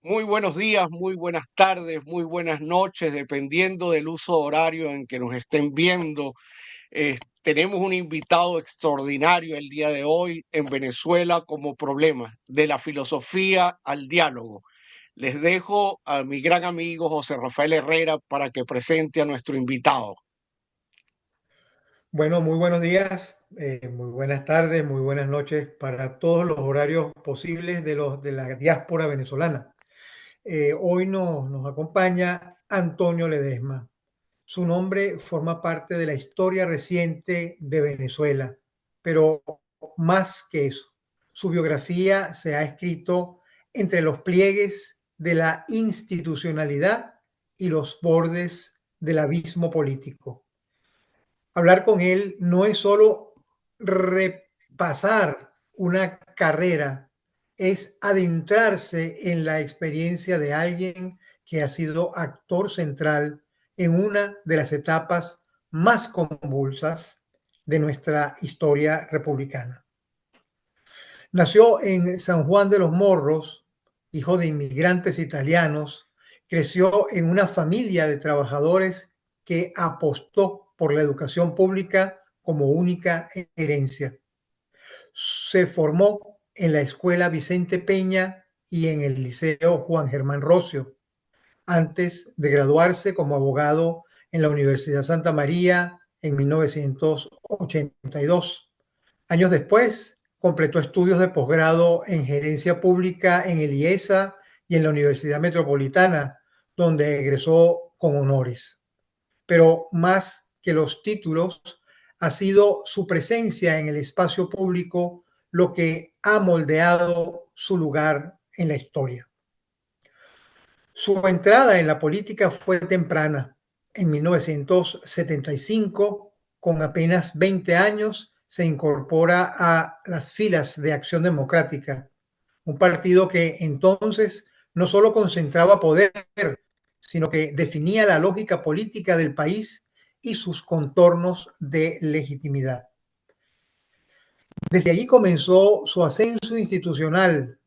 Muy buenos días, muy buenas tardes, muy buenas noches, dependiendo del uso horario en que nos estén viendo. Tenemos un invitado extraordinario el día de hoy en Venezuela como problema, de la filosofía al diálogo. Les dejo a mi gran amigo José Rafael Herrera para que presente a nuestro invitado. Bueno, muy buenos días, muy buenas tardes, muy buenas noches para todos los horarios posibles de la diáspora venezolana. Hoy nos acompaña Antonio Ledesma. Su nombre forma parte de la historia reciente de Venezuela, pero más que eso, su biografía se ha escrito entre los pliegues de la institucionalidad y los bordes del abismo político. Hablar con él no es solo repasar una carrera, es adentrarse en la experiencia de alguien que ha sido actor central en una de las etapas más convulsas de nuestra historia republicana. Nació en San Juan de los Morros, hijo de inmigrantes italianos, creció en una familia de trabajadores que apostó por la educación pública como única herencia. Se formó en la Escuela Vicente Peña y en el Liceo Juan Germán Rocio, antes de graduarse como abogado en la Universidad Santa María en 1982. Años después, completó estudios de posgrado en gerencia pública en el IESA y en la Universidad Metropolitana, donde egresó con honores. Pero más que los títulos, ha sido su presencia en el espacio público lo que ha moldeado su lugar en la historia. Su entrada en la política fue temprana. En 1975, con apenas 20 años, se incorpora a las filas de Acción Democrática, un partido que entonces no solo concentraba poder, sino que definía la lógica política del país y sus contornos de legitimidad. Desde allí comenzó su ascenso institucional.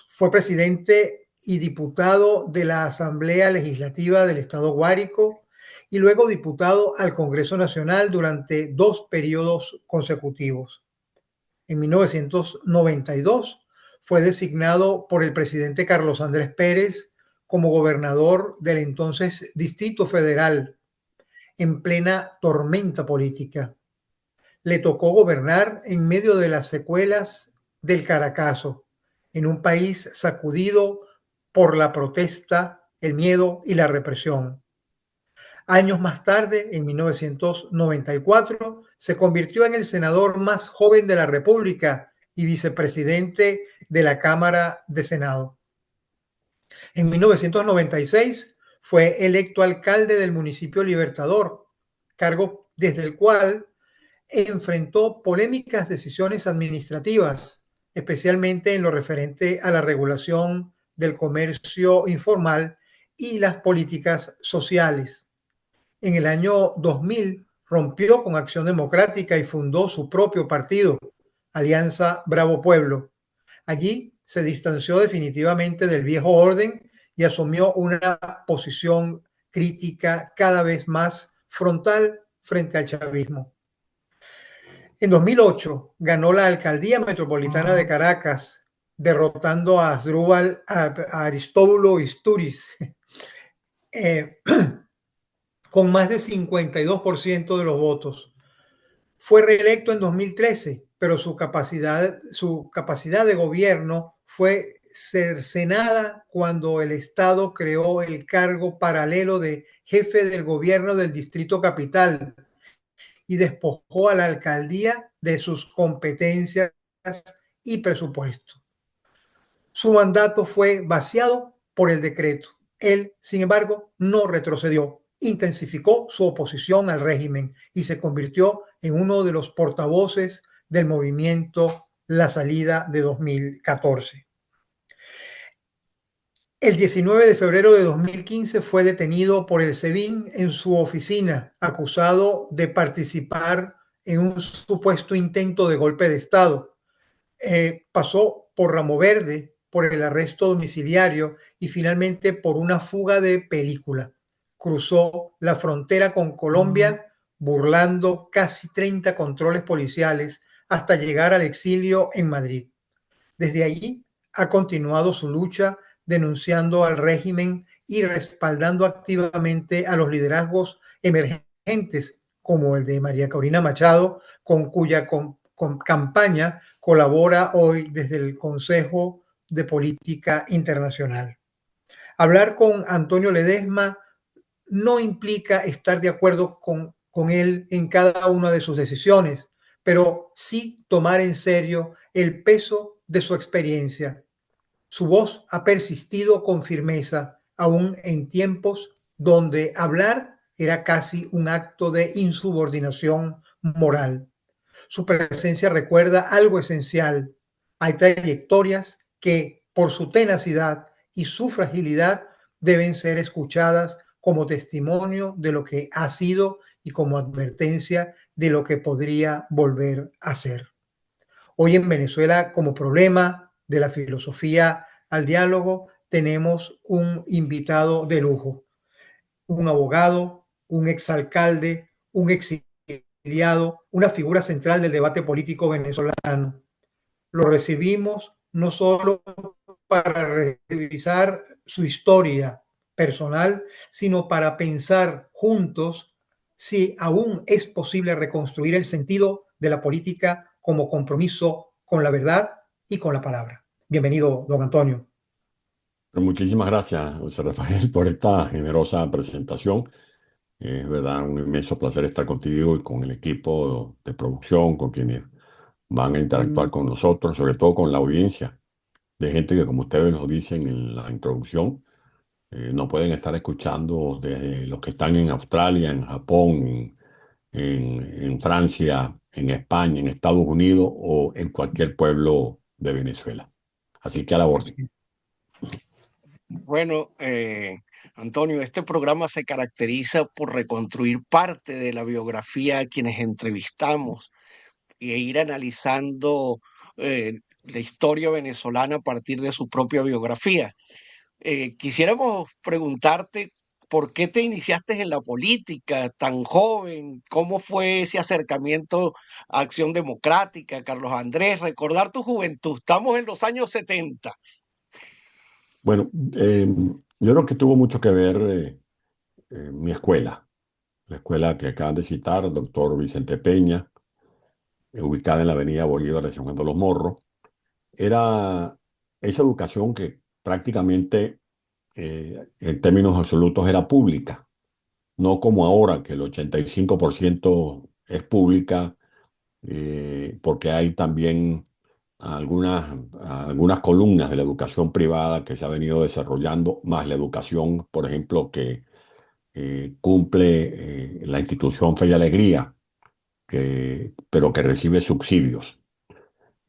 Fue presidente y diputado de la Asamblea Legislativa del Estado Guárico y luego diputado al Congreso Nacional durante 2 periodos consecutivos. En 1992 fue designado por el presidente Carlos Andrés Pérez como gobernador del entonces Distrito Federal, en plena tormenta política. Le tocó gobernar en medio de las secuelas del Caracazo, en un país sacudido por la protesta, el miedo y la represión. Años más tarde, en 1994, se convirtió en el senador más joven de la República y vicepresidente de la Cámara de Senado. En 1996 fue electo alcalde del municipio Libertador, cargo desde el cual enfrentó polémicas decisiones administrativas, especialmente en lo referente a la regulación del comercio informal y las políticas sociales. En el año 2000 rompió con Acción Democrática y fundó su propio partido, Alianza Bravo Pueblo. Allí se distanció definitivamente del viejo orden y asumió una posición crítica cada vez más frontal frente al chavismo. En 2008 ganó la alcaldía metropolitana de Caracas, derrotando a Aristóbulo Istúriz eh, con más del 52% de los votos. Fue reelecto en 2013, pero su capacidad de gobierno fue cercenada cuando el Estado creó el cargo paralelo de jefe del gobierno del Distrito Capital y despojó a la alcaldía de sus competencias y presupuesto. Su mandato fue vaciado por el decreto. Él, sin embargo, no retrocedió, intensificó su oposición al régimen y se convirtió en uno de los portavoces del movimiento La Salida de 2014. El 19 de febrero de 2015 fue detenido por el SEBIN en su oficina, acusado de participar en un supuesto intento de golpe de Estado. Pasó por Ramo Verde por el arresto domiciliario y finalmente por una fuga de película. Cruzó la frontera con Colombia burlando casi 30 controles policiales hasta llegar al exilio en Madrid. Desde allí ha continuado su lucha denunciando al régimen y respaldando activamente a los liderazgos emergentes como el de María Corina Machado, con cuya campaña colabora hoy desde el Consejo de Política Internacional. Hablar con Antonio Ledesma no implica estar de acuerdo con él en cada una de sus decisiones, pero sí tomar en serio el peso de su experiencia. Su voz ha persistido con firmeza, aún en tiempos donde hablar era casi un acto de insubordinación moral. Su presencia recuerda algo esencial. Hay trayectorias que, por su tenacidad y su fragilidad, deben ser escuchadas como testimonio de lo que ha sido y como advertencia de lo que podría volver a ser. Hoy en Venezuela, como problema de la filosofía al diálogo, tenemos un invitado de lujo, un abogado, un exalcalde, un exiliado, una figura central del debate político venezolano. Lo recibimos no solo para revisar su historia personal, sino para pensar juntos si aún es posible reconstruir el sentido de la política como compromiso con la verdad y con la palabra. Bienvenido, don Antonio. Muchísimas gracias, José Rafael, por esta generosa presentación. Es verdad un inmenso placer estar contigo y con el equipo de producción, con quienes van a interactuar con nosotros, sobre todo con la audiencia de gente que, como ustedes nos dicen en la introducción, nos pueden estar escuchando desde los que están en Australia, en Japón, en Francia, en España, en Estados Unidos o en cualquier pueblo de Venezuela. Así que a la orden. Bueno, Antonio, este programa se caracteriza por reconstruir parte de la biografía a quienes entrevistamos e ir analizando la historia venezolana a partir de su propia biografía. Quisiéramos preguntarte por qué te iniciaste en la política tan joven, cómo fue ese acercamiento a Acción Democrática, Carlos Andrés, recordar tu juventud. Estamos en los años 70. Bueno, yo creo que tuvo mucho que ver mi escuela, la escuela que acaban de citar, doctor Vicente Peña, ubicada en la avenida Bolívar de San Juan de los Morros. Era esa educación que prácticamente, en términos absolutos, era pública, no como ahora, que el 85% es pública, porque hay también algunas columnas de la educación privada que se ha venido desarrollando, más la educación, por ejemplo, que cumple la institución Fe y Alegría, pero que recibe subsidios.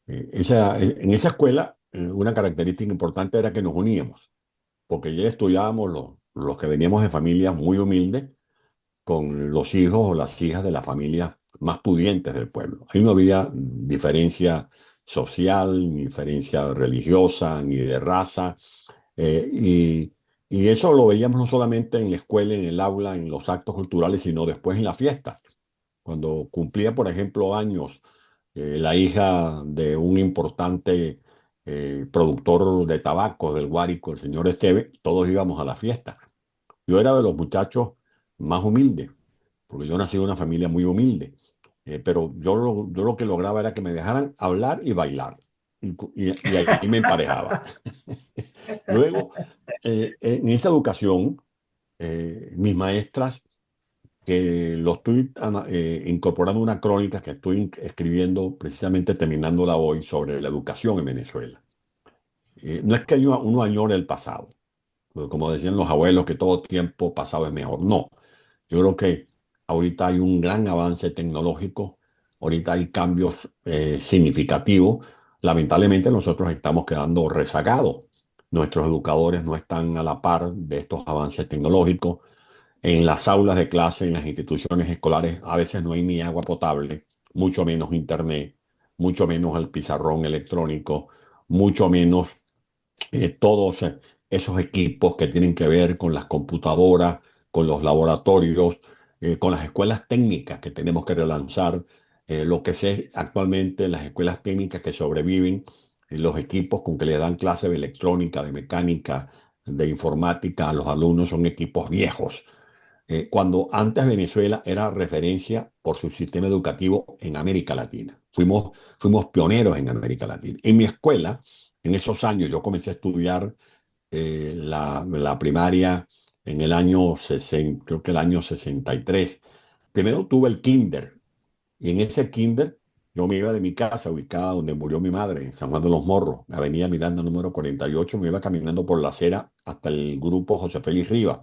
En esa escuela, una característica importante era que nos uníamos, porque ya estudiábamos los que veníamos de familias muy humildes con los hijos o las hijas de las familias más pudientes del pueblo. Ahí no había diferencia social, ni diferencia religiosa, ni de raza. eh, y, y eso lo veíamos no solamente en la escuela, en el aula, en los actos culturales, sino después en las fiestas. Cuando cumplía, por ejemplo, años la hija de un importante productor de tabaco del Guárico, el señor Esteve, todos íbamos a la fiesta. Yo era de los muchachos más humildes, porque yo nací en una familia muy humilde, pero yo lo que lograba era que me dejaran hablar y bailar, y ahí me emparejaba. Luego, en esa educación, mis maestras, que lo estoy incorporando una crónica que estoy escribiendo, precisamente terminándola hoy, sobre la educación en Venezuela. No es que uno añore el pasado, porque como decían los abuelos, que todo tiempo pasado es mejor. No, yo creo que ahorita hay un gran avance tecnológico, ahorita hay cambios significativos. Lamentablemente nosotros estamos quedando rezagados. Nuestros educadores no están a la par de estos avances tecnológicos. En las aulas de clase, en las instituciones escolares, a veces no hay ni agua potable, mucho menos internet, mucho menos el pizarrón electrónico, mucho menos todos esos equipos que tienen que ver con las computadoras, con los laboratorios, con las escuelas técnicas que tenemos que relanzar. Lo que sé actualmente, las escuelas técnicas que sobreviven, los equipos con que le dan clase de electrónica, de mecánica, de informática a los alumnos son equipos viejos. Cuando antes Venezuela era referencia por su sistema educativo en América Latina. Fuimos pioneros en América Latina. En mi escuela, en esos años, yo comencé a estudiar la primaria en el año 60, creo que el año 63. Primero tuve el kinder, y en ese kinder yo me iba de mi casa, ubicada donde murió mi madre, en San Juan de los Morros, Avenida Miranda número 48, me iba caminando por la acera hasta el grupo José Félix Rivas,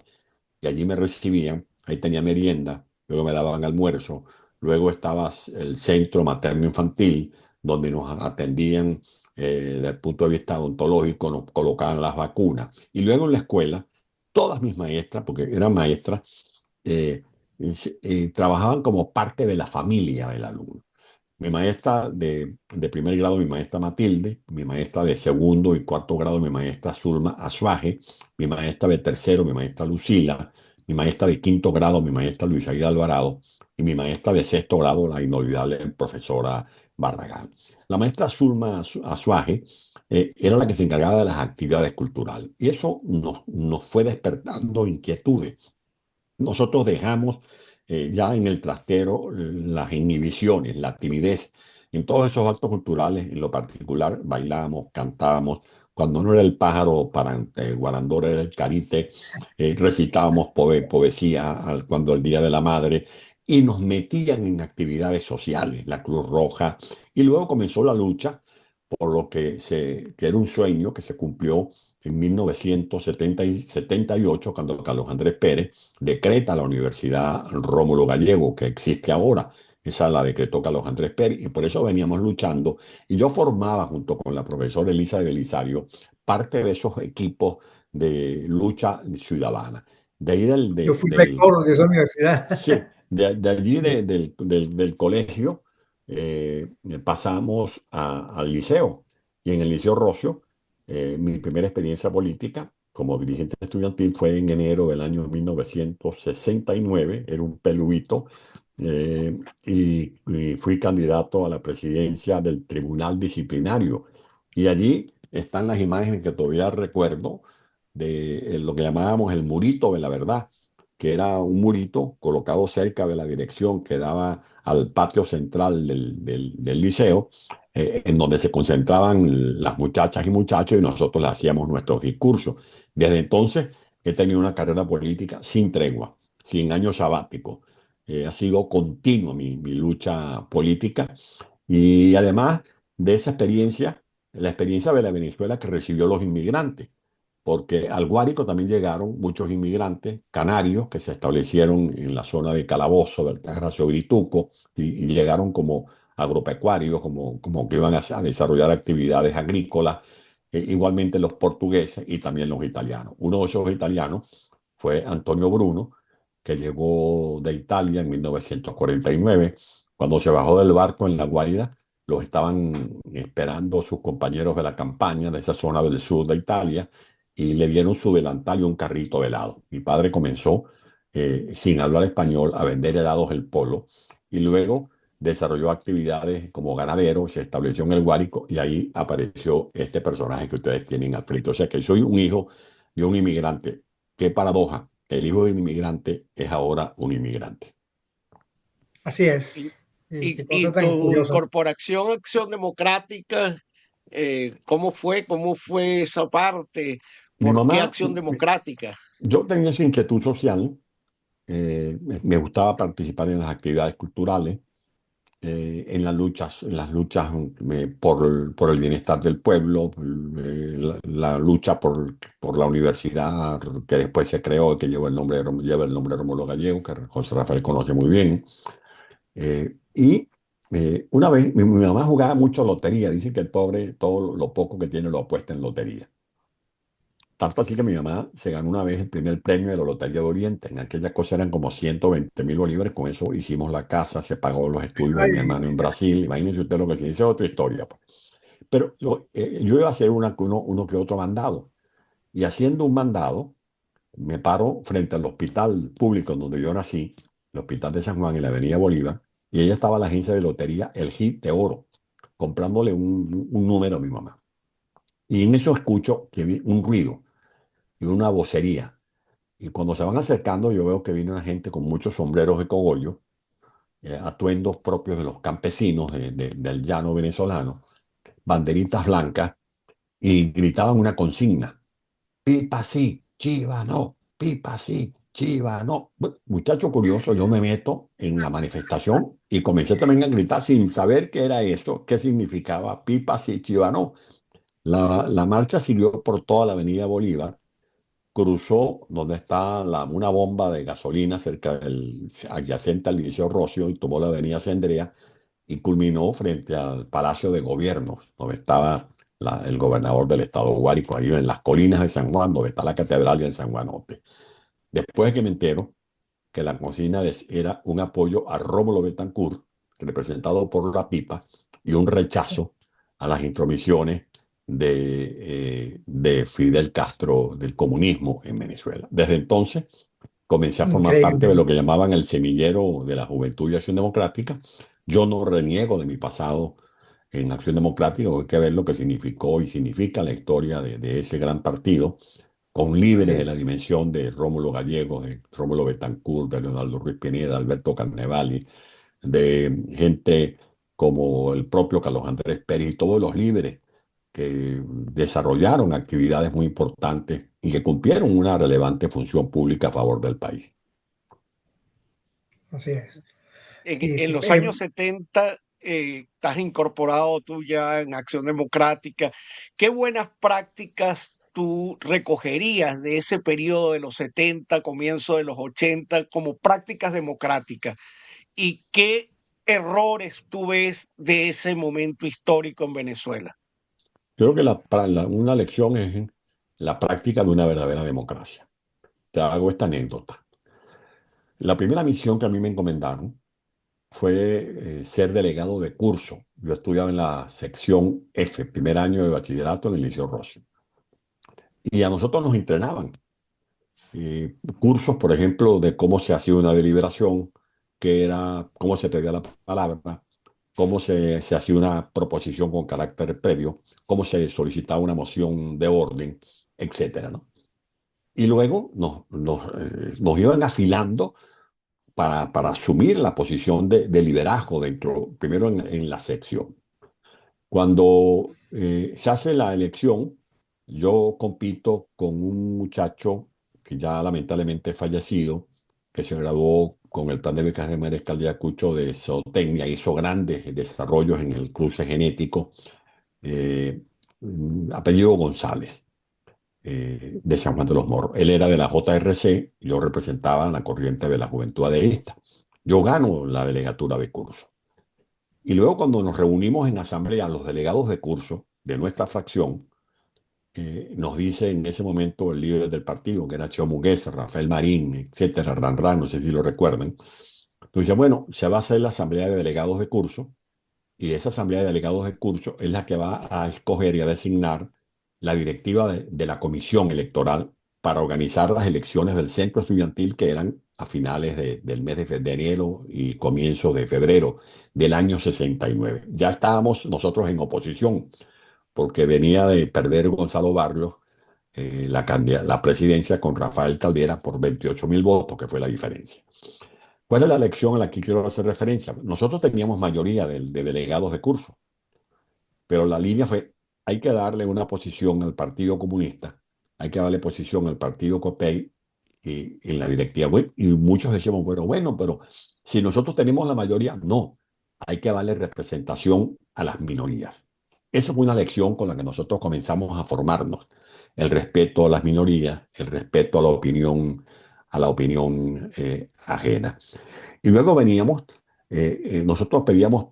y allí me recibían, ahí tenía merienda, luego me daban almuerzo, luego estaba el centro materno-infantil, donde nos atendían desde el punto de vista odontológico, nos colocaban las vacunas, y luego en la escuela, todas mis maestras, porque eran maestras, eh, trabajaban como parte de la familia del alumno. Mi maestra de primer grado, mi maestra Matilde, mi maestra de segundo y cuarto grado, mi maestra Zulma Azuaje, mi maestra de tercero, mi maestra Lucila, mi maestra de quinto grado, mi maestra Luisa Aida Alvarado, y mi maestra de sexto grado, la inolvidable profesora Barragán. La maestra Zulma Azuaje era la que se encargaba de las actividades culturales, y eso nos fue despertando inquietudes. Nosotros dejamos ya en el trastero las inhibiciones, la timidez. En todos esos actos culturales, en lo particular, bailábamos, cantábamos. Cuando no era el pájaro parante, el guarandor era el carite, recitábamos poesía cuando el Día de la Madre, y nos metían en actividades sociales, la Cruz Roja. Y luego comenzó la lucha por lo que era un sueño que se cumplió en 1978, cuando Carlos Andrés Pérez decreta la Universidad Rómulo Gallego, que existe ahora. Esa la decretó Carlos Andrés Pérez, y por eso veníamos luchando. Y yo formaba, junto con la profesora Elisa de Belisario, parte de esos equipos de lucha ciudadana. De ahí Yo fui rector de esa universidad. sí, de allí del colegio pasamos al liceo. Y en el Liceo Rocio, mi primera experiencia política como dirigente estudiantil fue en enero del año 1969. Era un peludito, y fui candidato a la presidencia del Tribunal Disciplinario. Y allí están las imágenes que todavía recuerdo de lo que llamábamos el murito de la verdad, que era un murito colocado cerca de la dirección que daba al patio central del liceo, en donde se concentraban las muchachas y muchachos, y nosotros le hacíamos nuestros discursos. Desde entonces he tenido una carrera política sin tregua, sin año sabático. Ha sido continua mi lucha política, y además de esa experiencia, la experiencia de la Venezuela que recibió los inmigrantes, porque al Guárico también llegaron muchos inmigrantes canarios que se establecieron en la zona de Calabozo, del Altagracia, Virituco, y llegaron como agropecuarios, como que iban a desarrollar actividades agrícolas, igualmente los portugueses y también los italianos. Uno de esos italianos fue Antonio Bruno, que llegó de Italia en 1949. Cuando se bajó del barco en La Guaira, los estaban esperando sus compañeros de la campaña de esa zona del sur de Italia, y le dieron su delantal y un carrito de helado. Mi padre comenzó, sin hablar español, a vender helados El Polo, y luego desarrolló actividades como ganadero, se estableció en el Guárico, y ahí apareció este personaje que ustedes tienen al frente. O sea que soy un hijo de un inmigrante. Qué paradoja, el hijo de un inmigrante es ahora un inmigrante. Así es. Y, Qué y cosa tan tu curiosa. incorporación a Acción Democrática, ¿cómo fue? ¿Cómo fue esa parte? Mi ¿Por qué mamá, Acción Democrática? yo tenía esa inquietud social, me gustaba participar en las actividades culturales, en las luchas por el bienestar del pueblo, la lucha por la universidad que después se creó, que lleva el nombre de Rómulo Gallego, que José Rafael conoce muy bien. Y una vez mi mamá jugaba mucho lotería, dice que el pobre todo lo poco que tiene lo apuesta en lotería. Tanto así que mi mamá se ganó una vez el primer premio de la Lotería de Oriente. En aquella cosa eran como 120.000 bolívares. Con eso hicimos la casa, se pagó los estudios de mi Ay, hermano en Brasil. Imagínense usted lo que se dice, otra historia, pues. Pero yo iba a hacer uno que otro mandado. Y haciendo un mandado, me paro frente al hospital público donde yo nací, el Hospital de San Juan en la Avenida Bolívar, y ella estaba la agencia de lotería El Hit de Oro, comprándole un número a mi mamá. Y en eso escucho que vi un ruido y una vocería. Y cuando se van acercando, yo veo que viene una gente con muchos sombreros de cogollo, atuendos propios de los campesinos del llano venezolano, banderitas blancas, y gritaban una consigna: pipa sí, chiva no, pipa sí, chiva no. Bueno, muchacho curioso, yo me meto en la manifestación y comencé también a gritar sin saber qué era eso, qué significaba pipa sí, chiva no. La marcha siguió por toda la Avenida Bolívar, cruzó donde está una bomba de gasolina cerca del adyacente al Liceo Rocio y tomó la Avenida Cendrea y culminó frente al Palacio de Gobierno, donde estaba el gobernador del estado Guárico, ahí en las colinas de San Juan, donde está la catedral de San Juanote. Después que me entero que la consigna era un apoyo a Rómulo Betancourt, representado por la pipa, y un rechazo a las intromisiones de Fidel Castro, del comunismo en Venezuela. Desde entonces comencé a formar parte de Increíble. lo que llamaban el semillero de la Juventud y Acción Democrática. Yo no reniego de mi pasado en Acción Democrática, hay que ver lo que significó y significa la historia de ese gran partido, con Así líderes de la es. dimensión de Rómulo Gallegos, de Rómulo Betancourt, de Leonardo Ruiz Pineda, Alberto Carnevali, de gente como el propio Carlos Andrés Pérez y todos los líderes que desarrollaron actividades muy importantes y que cumplieron una relevante función pública a favor del país. Así es. En, Sí, en sí. los años 70 estás incorporado tú ya en Acción Democrática. ¿Qué buenas prácticas tú recogerías de ese periodo de los 70, comienzo de los 80, como prácticas democráticas? ¿Y qué errores tú ves de ese momento histórico en Venezuela? Creo que una lección es la práctica de una verdadera democracia. Te hago esta anécdota. La primera misión que a mí me encomendaron fue ser delegado de curso. Yo estudiaba en la sección F, primer año de bachillerato en el Liceo Rossi. Y a nosotros nos entrenaban. Cursos, por ejemplo, de cómo se hacía una deliberación, cómo se pedía la palabra, cómo se hacía una proposición con carácter previo, cómo se solicitaba una moción de orden, etcétera, ¿no? Y luego nos iban afilando para asumir la posición de liderazgo primero en la sección. Cuando se hace la elección, yo compito con un muchacho que ya lamentablemente es fallecido, que se graduó con el plan de becas de Mariscal de Ayacucho de zootecnia, hizo grandes desarrollos en el cruce genético, eh, apellido González, de San Juan de los Morros. Él era de la JRC, yo representaba la corriente de la juventud adeísta. Yo gano la delegatura de curso. Y luego cuando nos reunimos en asamblea, los delegados de curso de nuestra fracción, nos dice en ese momento el líder del partido, que era Cheo Mugueza, Rafael Marín, etcétera, Ranran, no sé si lo recuerden, nos dice, bueno, se va a hacer la asamblea de delegados de curso y esa asamblea de delegados de curso es la que va a escoger y a designar la directiva de la comisión electoral para organizar las elecciones del centro estudiantil que eran a finales del mes de enero y comienzo de febrero del año 69. Ya estábamos nosotros en oposición porque venía de perder Gonzalo Barrios la presidencia con Rafael Caldera por 28.000 votos, que fue la diferencia. ¿Cuál es la elección a la que quiero hacer referencia? Nosotros teníamos mayoría de delegados de curso, pero la línea fue, hay que darle una posición al Partido Comunista, hay que darle posición al Partido COPEI en la directiva. Bueno, y muchos decíamos, bueno, pero si nosotros tenemos la mayoría, no, hay que darle representación a las minorías. Eso fue una lección con la que nosotros comenzamos a formarnos. El respeto a las minorías, el respeto a la opinión ajena. Y luego veníamos, nosotros pedíamos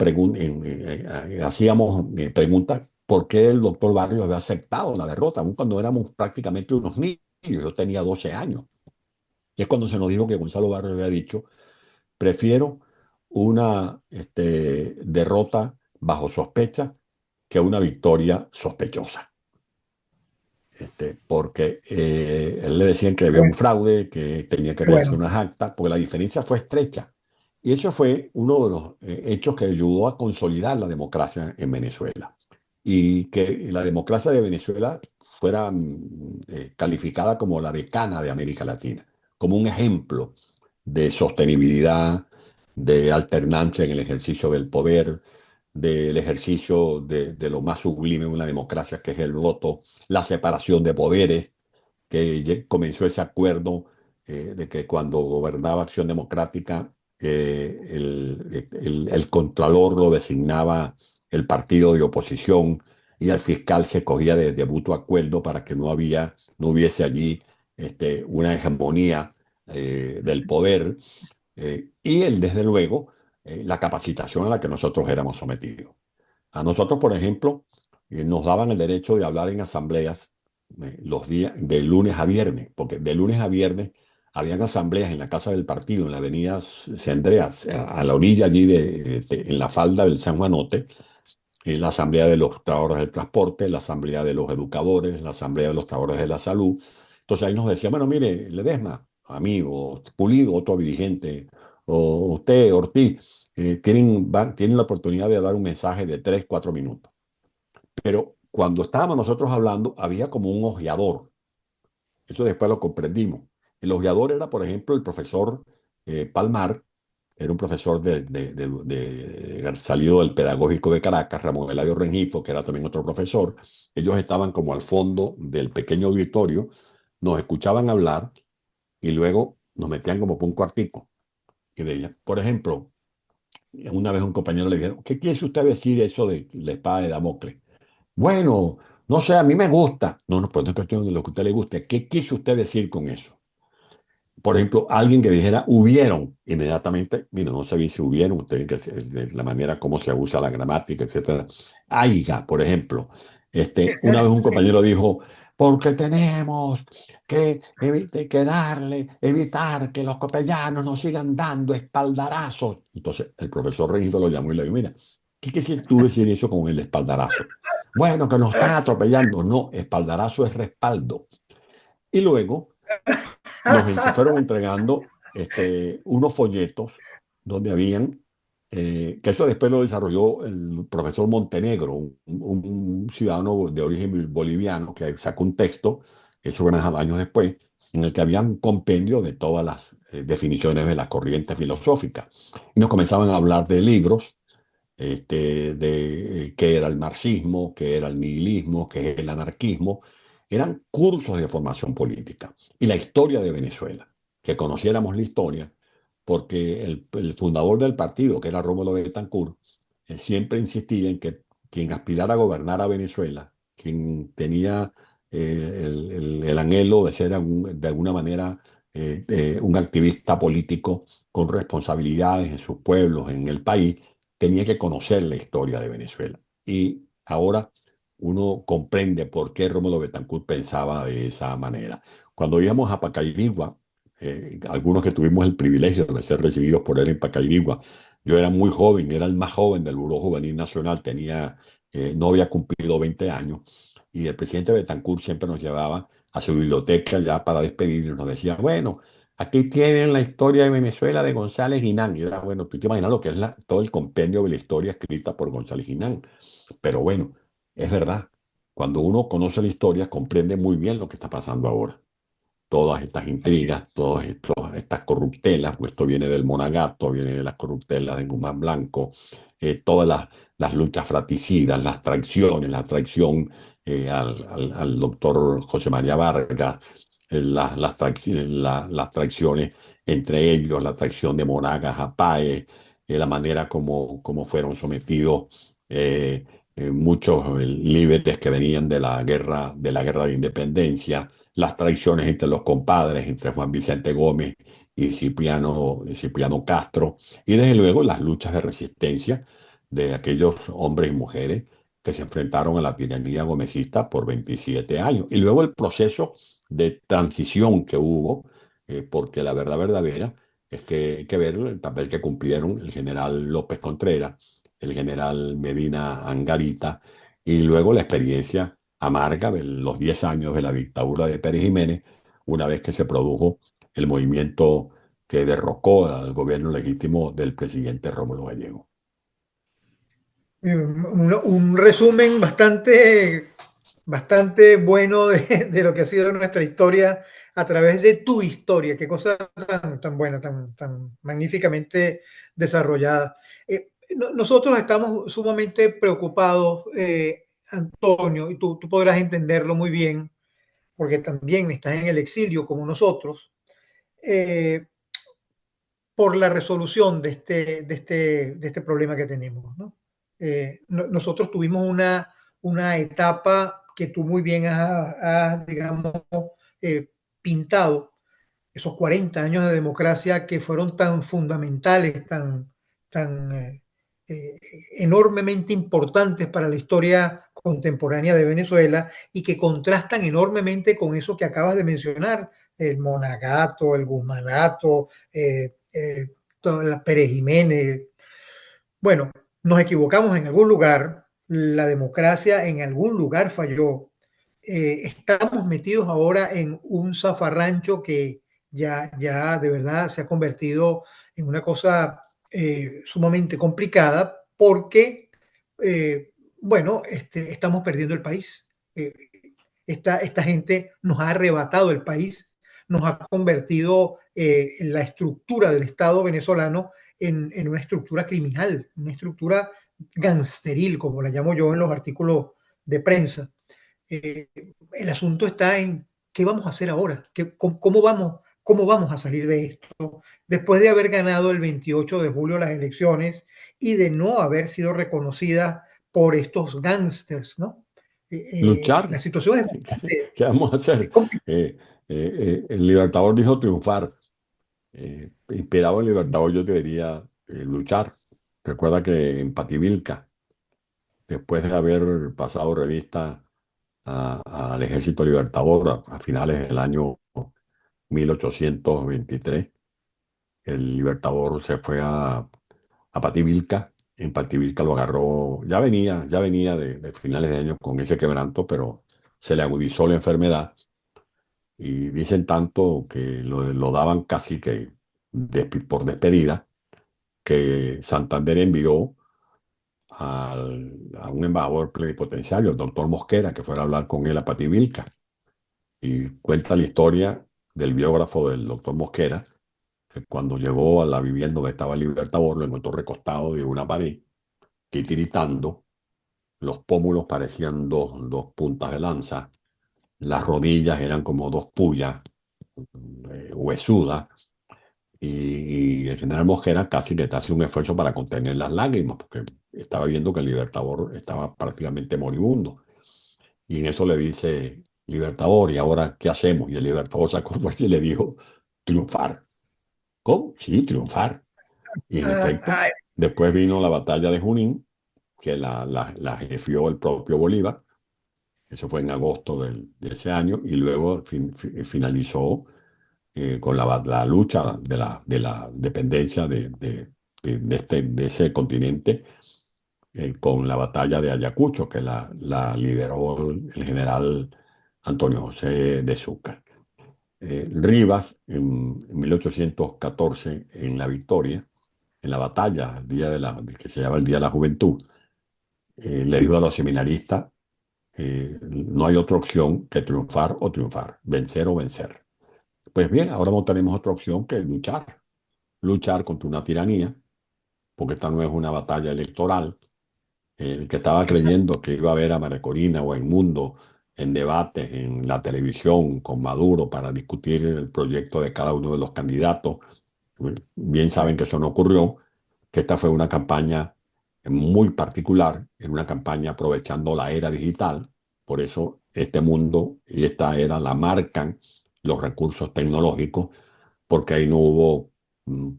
hacíamos preguntas por qué el doctor Barrios había aceptado la derrota, aun cuando éramos prácticamente unos niños. Yo tenía 12 años. Y es cuando se nos dijo que Gonzalo Barrios había dicho, prefiero una derrota bajo sospecha que una victoria sospechosa. Porque él le decían que había un Bueno, fraude, que tenía que verse bueno, unas actas, porque la diferencia fue estrecha. Y eso fue uno de los hechos que ayudó a consolidar la democracia en Venezuela. Y que la democracia de Venezuela fuera calificada como la decana de América Latina, como un ejemplo de sostenibilidad, de alternancia en el ejercicio del poder, del ejercicio de lo más sublime de una democracia, que es el voto, la separación de poderes, que comenzó ese acuerdo de que cuando gobernaba Acción Democrática, el contralor lo designaba el partido de oposición y el fiscal se cogía de mutuo acuerdo para que no hubiese allí una hegemonía del poder. Y desde luego, la capacitación a la que nosotros éramos sometidos. A nosotros, por ejemplo, nos daban el derecho de hablar en asambleas los días de lunes a viernes, porque de lunes a viernes habían asambleas en la casa del partido, en la avenida Andreas, a la orilla allí en la falda del San Juanote, la asamblea de los trabajadores del transporte, la asamblea de los educadores, la asamblea de los trabajadores de la salud. Entonces ahí nos decían, bueno, mire, Ledesma, amigo, Pulido, otro dirigente, o usted, Ortiz, tienen la oportunidad de dar un mensaje de 3, 4 minutos. Pero cuando estábamos nosotros hablando, había como un ojeador. Eso después lo comprendimos. El ojeador era, por ejemplo, el profesor Palmar, era un profesor salido del Pedagógico de Caracas, Ramón Eladio Rengifo, que era también otro profesor. Ellos estaban como al fondo del pequeño auditorio, nos escuchaban hablar y luego nos metían como por un cuartico. Por ejemplo, una vez un compañero le dijeron, ¿qué quiere usted decir eso de la espada de Damocles? Bueno, no sé, a mí me gusta. No, no, pues no es cuestión de lo que a usted le guste. ¿Qué quiso usted decir con eso? Por ejemplo, alguien que dijera hubieron, inmediatamente, mira, no se dice hubieron, usted que la manera como se usa la gramática, etcétera. Haiga, por ejemplo. Una vez un compañero dijo, porque tenemos que evitar que los copellanos nos sigan dando espaldarazos. Entonces, el profesor Regino lo llamó y le dijo, mira, ¿qué quieres tú decir eso con el espaldarazo? Bueno, que nos están atropellando. No, espaldarazo es respaldo. Y luego fueron entregando unos folletos donde habían, que eso después lo desarrolló el profesor Montenegro, un ciudadano de origen boliviano que sacó un texto, eso fue unos años después, en el que había un compendio de todas las definiciones de la corriente filosófica. Y nos comenzaban a hablar de libros, de qué era el marxismo, qué era el nihilismo, qué es el anarquismo. Eran cursos de formación política. Y la historia de Venezuela, que conociéramos la historia, porque el fundador del partido, que era Rómulo Betancourt, siempre insistía en que quien aspirara a gobernar a Venezuela, quien tenía el anhelo de ser de alguna manera un activista político con responsabilidades en sus pueblos, en el país, tenía que conocer la historia de Venezuela. Y ahora uno comprende por qué Rómulo Betancourt pensaba de esa manera. Cuando íbamos a Pacairigua, algunos que tuvimos el privilegio de ser recibidos por él en Pacairigua, yo era muy joven, era el más joven del Buró Juvenil Nacional, no había cumplido 20 años, y el presidente Betancourt siempre nos llevaba a su biblioteca ya para despedirnos, nos decía, bueno, aquí tienen la historia de Venezuela de González Ginán. Y era, bueno, tú te imaginas lo que es todo el compendio de la historia escrita por González Ginán. Pero bueno, es verdad. Cuando uno conoce la historia, comprende muy bien lo que está pasando ahora. Todas estas así es. intrigas, estas corruptelas, pues esto viene del Monagato, viene de las corruptelas de Guzmán Blanco, todas las luchas fratricidas, las traiciones, la traición al doctor José María Vargas, las traiciones entre ellos, la traición de Monagas a Páez, la manera como fueron sometidos muchos líderes que venían de la guerra de independencia, las traiciones entre los compadres, entre Juan Vicente Gómez y Cipriano Castro, y desde luego las luchas de resistencia de aquellos hombres y mujeres que se enfrentaron a la tiranía gomecista por 27 años. Y luego el proceso de transición que hubo, porque la verdad verdadera es que hay que ver el papel que cumplieron el general López Contreras, el general Medina Angarita y luego la experiencia amarga de los 10 años de la dictadura de Pérez Jiménez, una vez que se produjo el movimiento que derrocó al gobierno legítimo del presidente Rómulo Gallego. Un resumen bastante bueno de lo que ha sido nuestra historia a través de tu historia. Qué cosa tan buena, tan magníficamente desarrollada. Nosotros estamos sumamente preocupados, Antonio, y tú podrás entenderlo muy bien, porque también estás en el exilio como nosotros, eh, por la resolución de este problema que tenemos, ¿no? Nosotros tuvimos una etapa que tú muy bien has digamos, eh, pintado, esos 40 años de democracia que fueron tan fundamentales, tan eh, enormemente importantes para la historia contemporánea de Venezuela y que contrastan enormemente con eso que acabas de mencionar, el Monagato, el Guzmanato, toda la Pérez Jiménez. Bueno, nos equivocamos en algún lugar, la democracia en algún lugar falló. Estamos metidos ahora en un zafarrancho que ya de verdad se ha convertido en una cosa sumamente complicada porque, bueno, estamos perdiendo el país. Eh, esta gente nos ha arrebatado el país, nos ha convertido en la estructura del Estado venezolano en una estructura criminal, una estructura gangsteril, como la llamo yo en los artículos de prensa. Eh, el asunto está en qué vamos a hacer ahora, cómo vamos a salir de esto, después de haber ganado el 28 de julio las elecciones y de no haber sido reconocida por estos gángsters, ¿no? La Luchar. situación es ¿Qué vamos a hacer? El Libertador dijo triunfar. Inspirado en Libertador, yo te diría luchar. Recuerda que en Pativilca, después de haber pasado revista al Ejército Libertador a finales del año 1823, el Libertador se fue a Pativilca. En Pativilca lo agarró, ya venía de finales de año con ese quebranto, pero se le agudizó la enfermedad y dicen tanto que lo daban casi que por despedida, que Santander envió a un embajador plenipotenciario, el doctor Mosquera, que fuera a hablar con él a Pativilca. Y cuenta la historia del biógrafo del doctor Mosquera, que cuando llegó a la vivienda donde estaba el Libertador, lo encontró recostado de una pared, titiritando, los pómulos parecían dos puntas de lanza, las rodillas eran como dos pullas huesudas, y el general Mosquera casi que hace un esfuerzo para contener las lágrimas, porque estaba viendo que el Libertador estaba prácticamente moribundo. Y en eso le dice, Libertador, ¿y ahora qué hacemos? Y el Libertador sacó fuerza y le dijo, triunfar. ¿Cómo? Sí, triunfar. Y en efecto, después vino la batalla de Junín, que la jefió el propio Bolívar. Eso fue en agosto de ese año, y luego finalizó con la lucha de la dependencia de ese continente, con la batalla de Ayacucho, que la lideró el general Antonio José de Sucre. Rivas, en 1814, en la victoria, en la batalla, el día que se llama el Día de la Juventud, le dijo a los seminaristas, no hay otra opción que triunfar o triunfar, vencer o vencer. Pues bien, ahora no tenemos otra opción que luchar contra una tiranía, porque esta no es una batalla electoral. El que estaba creyendo que iba a ver a María Corina o a Mundo en debates en la televisión con Maduro para discutir el proyecto de cada uno de los candidatos, bien saben que eso no ocurrió, que esta fue una campaña muy particular, en una campaña aprovechando la era digital. Por eso este mundo y esta era la marcan los recursos tecnológicos, porque ahí no hubo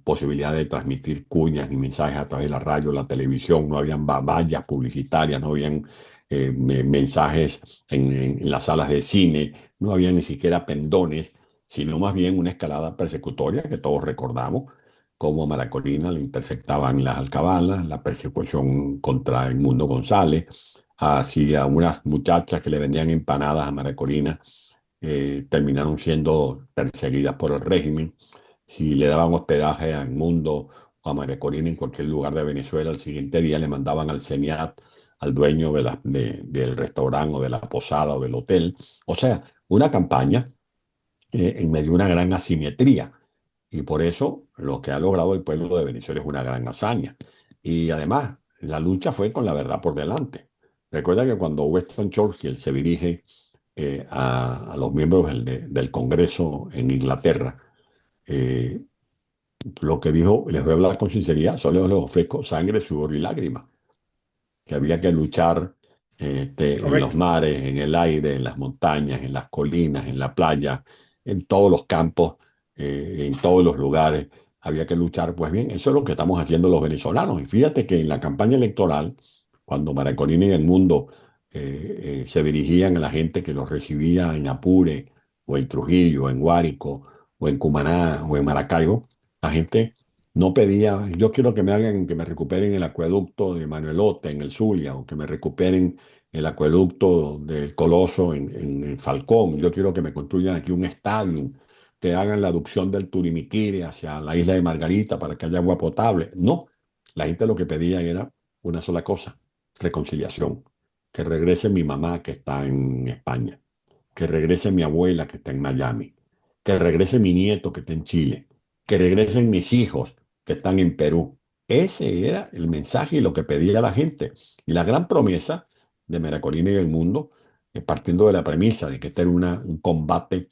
posibilidad de transmitir cuñas ni mensajes a través de la radio, la televisión, no habían vallas publicitarias, no habían mensajes en las salas de cine, no había ni siquiera pendones, sino más bien una escalada persecutoria que todos recordamos, como a Maracolina le interceptaban las alcabalas, la persecución contra Edmundo González, así a unas muchachas que le vendían empanadas a María Corina, terminaron siendo perseguidas por el régimen. Si le daban hospedaje a Mundo o a María Corina en cualquier lugar de Venezuela, al siguiente día le mandaban al CENIAT, al dueño del restaurante o de la posada o del hotel. O sea, una campaña en medio de una gran asimetría. Y por eso lo que ha logrado el pueblo de Venezuela es una gran hazaña. Y además, la lucha fue con la verdad por delante. Recuerda que cuando Winston Churchill se dirige a los miembros del Congreso en Inglaterra, eh, lo que dijo, les voy a hablar con sinceridad, solo les ofrezco sangre, sudor y lágrimas, que había que luchar en los Correcto. mares, en el aire, en las montañas, en las colinas, en la playa, en todos los campos, en todos los lugares. Había que luchar. Pues bien, eso es lo que estamos haciendo los venezolanos. Y fíjate que en la campaña electoral, cuando Maracolini y el mundo se dirigían a la gente que los recibía en Apure, o en Trujillo, o en Guárico, o en Cumaná, o en Maracaibo, la gente no pedía, yo quiero que me hagan, que me recuperen el acueducto de Manuelote en el Zulia, o que me recuperen el acueducto del Coloso en Falcón. Yo quiero que me construyan aquí un estadio, que hagan la aducción del Turimiquiri hacia la isla de Margarita para que haya agua potable. No, la gente lo que pedía era una sola cosa, reconciliación. Que regrese mi mamá que está en España, que regrese mi abuela que está en Miami, que regrese mi nieto que está en Chile, que regresen mis hijos que están en Perú. Ese era el mensaje y lo que pedía la gente. Y la gran promesa de Meracolina y el mundo, partiendo de la premisa de que este era un combate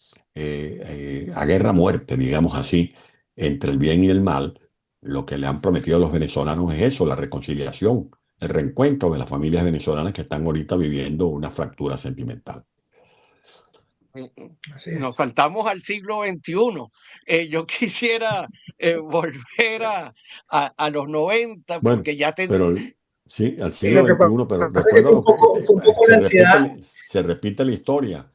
a guerra-muerte, digamos así, entre el bien y el mal, lo que le han prometido a los venezolanos es eso, la reconciliación, el reencuentro de las familias venezolanas que están ahorita viviendo una fractura sentimental. Así Nos es. saltamos al siglo XXI. Yo quisiera volver a los 90 Bueno, porque ya pero sí, al Y siglo lo que XXI, pero pasa es que recuerda lo que fue un poco la ansiedad. se repite la historia,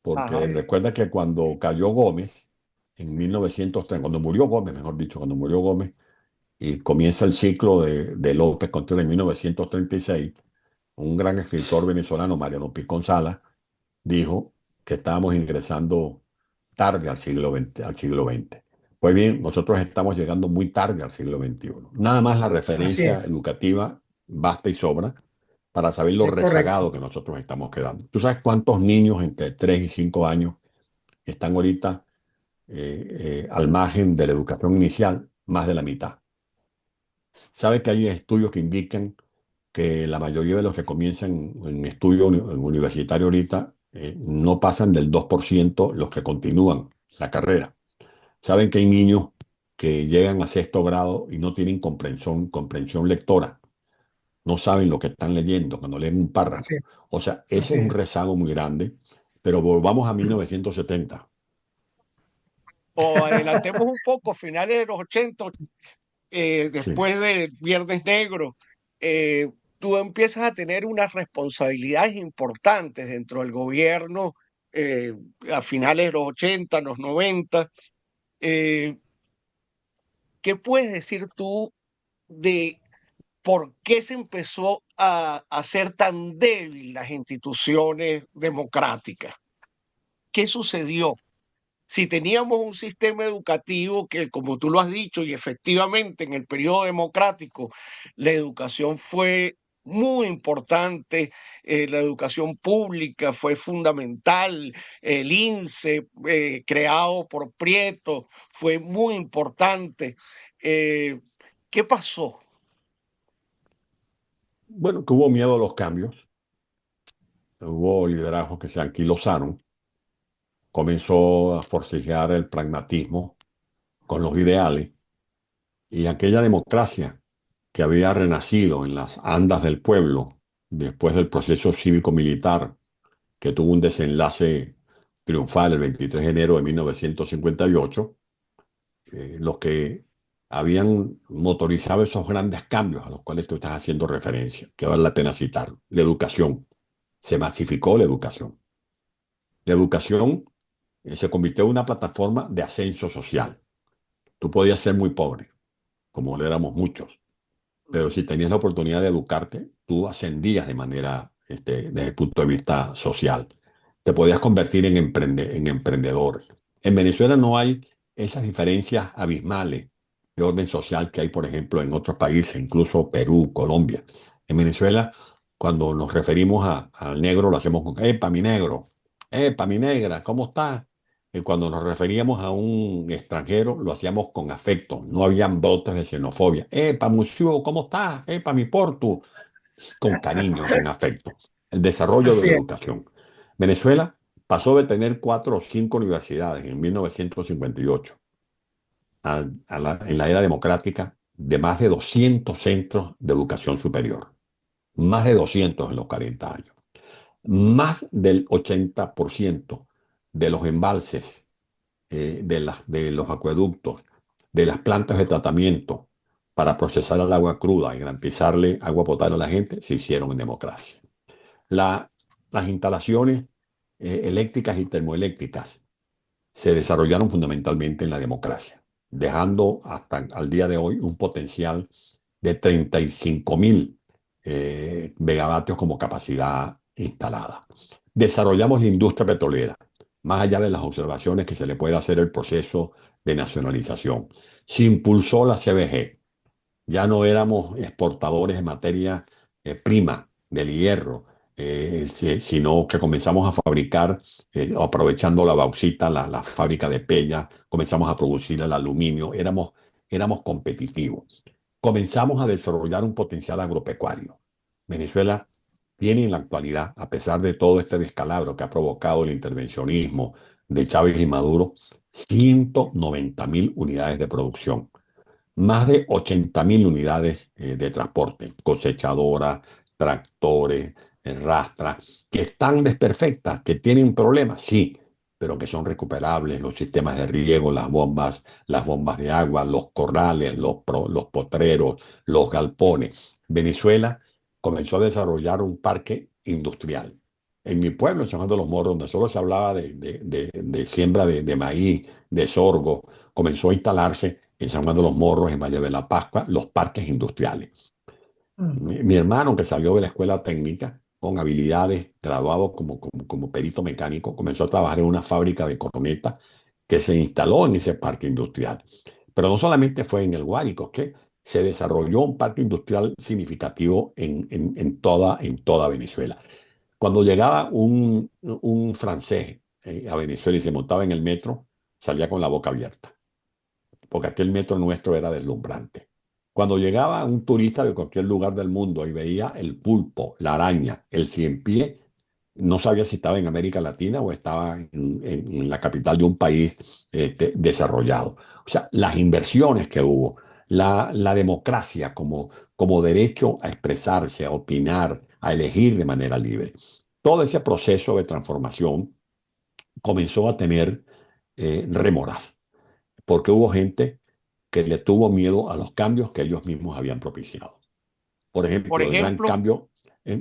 porque ajá, recuerda que cuando cayó Gómez, en 1930, cuando murió Gómez, mejor dicho, cuando murió Gómez, y comienza el ciclo de López Contreras en 1936, un gran escritor venezolano, Mariano Picón Sala, dijo que estábamos ingresando tarde al siglo XX, al siglo XX. Pues bien, nosotros estamos llegando muy tarde al siglo XXI. Nada más la Así referencia es. educativa basta y sobra para saber lo Es correcto. rezagado que nosotros estamos quedando. ¿Tú sabes cuántos niños entre 3 y 5 años están ahorita al margen de la educación inicial? Más de la mitad. ¿Sabes que hay estudios que indican que la mayoría de los que comienzan en estudio universitario ahorita no pasan del 2% los que continúan la carrera? Saben que hay niños que llegan a sexto grado y no tienen comprensión lectora, no saben lo que están leyendo cuando leen un Así párrafo. es. O sea, ese Así es un es. rezago muy grande, pero volvamos a 1970. o adelantemos un poco, finales de los 80, Sí. después del Viernes Negro, eh, tú empiezas a tener unas responsabilidades importantes dentro del gobierno eh, a finales de los 80, los 90. Eh, ¿Qué puedes decir tú de por qué se empezó a hacer tan débil las instituciones democráticas? ¿Qué sucedió? Si teníamos un sistema educativo que, como tú lo has dicho, y efectivamente en el periodo democrático la educación fue muy importante, la educación pública fue fundamental, el INSE, creado por Prieto, fue muy importante. ¿Qué pasó? Bueno, que hubo miedo a los cambios, hubo liderazgos que se anquilosaron, comenzó a forcejear el pragmatismo con los ideales y aquella democracia que había renacido en las andas del pueblo después del proceso cívico-militar que tuvo un desenlace triunfal el 23 de enero de 1958, los que habían motorizado esos grandes cambios a los cuales tú estás haciendo referencia, que vale la pena citar. La educación, se masificó la educación. La educación se convirtió en una plataforma de ascenso social. Tú podías ser muy pobre, como lo éramos muchos, pero si tenías la oportunidad de educarte, tú ascendías de manera desde el punto de vista social. Te podías convertir en emprendedor. En Venezuela no hay esas diferencias abismales de orden social que hay, por ejemplo, en otros países, incluso Perú, Colombia. En Venezuela, cuando nos referimos al negro, lo hacemos con, ¡epa, mi negro! ¡Epa, mi negra! ¿Cómo está? Y cuando nos referíamos a un extranjero, lo hacíamos con afecto. No habían brotes de xenofobia. ¡Epa, monsieur! ¿Cómo está? ¡Epa, mi portu! Con cariño, con afecto. El desarrollo de Así la es. educación. Venezuela pasó de tener 4 o 5 universidades en 1958 en la era democrática de más de 200 centros de educación superior. Más de 200 en los 40 años. Más del 80% de los embalses, de los acueductos, de las plantas de tratamiento para procesar el agua cruda y garantizarle agua potable a la gente, se hicieron en democracia. La- las instalaciones eléctricas y termoeléctricas se desarrollaron fundamentalmente en la democracia, dejando hasta al día de hoy un potencial de 35.000 megavatios como capacidad instalada. Desarrollamos la industria petrolera, más allá de las observaciones que se le puede hacer el proceso de nacionalización. Se impulsó la CBG, ya no éramos exportadores de materia prima, del hierro, sino que comenzamos a fabricar, aprovechando la bauxita, la fábrica de Pella, comenzamos a producir el aluminio, éramos competitivos. Comenzamos a desarrollar un potencial agropecuario. Venezuela tiene en la actualidad, a pesar de todo este descalabro que ha provocado el intervencionismo de Chávez y Maduro, 190.000 unidades de producción, más de 80.000 unidades de transporte, cosechadoras, tractores, rastras, que están desperfectas, que tienen problemas, sí, pero que son recuperables, los sistemas de riego, las bombas de agua, los corrales, los potreros, los galpones. Venezuela comenzó a desarrollar un parque industrial. En mi pueblo, en San Juan de los Morros, donde solo se hablaba de siembra de maíz, de sorgo, comenzó a instalarse en San Juan de los Morros, en Valle de la Pascua, los parques industriales. Mm. Mi hermano, que salió de la escuela técnica con habilidades, graduado como perito mecánico, comenzó a trabajar en una fábrica de cornetas que se instaló en ese parque industrial. Pero no solamente fue en el Guárico, que se desarrolló un parque industrial significativo en toda Venezuela. Cuando llegaba un francés a Venezuela y se montaba en el metro, salía con la boca abierta porque aquel metro nuestro era deslumbrante. Cuando llegaba un turista de cualquier lugar del mundo y veía el pulpo, la araña, el ciempié, no sabía si estaba en América Latina o estaba en la capital de un país desarrollado. O sea, las inversiones que hubo, la democracia como derecho a expresarse, a opinar, a elegir de manera libre. Todo ese proceso de transformación comenzó a tener rémoras porque hubo gente que le tuvo miedo a los cambios que ellos mismos habían propiciado. Por Por ejemplo, el gran ejemplo, cambio,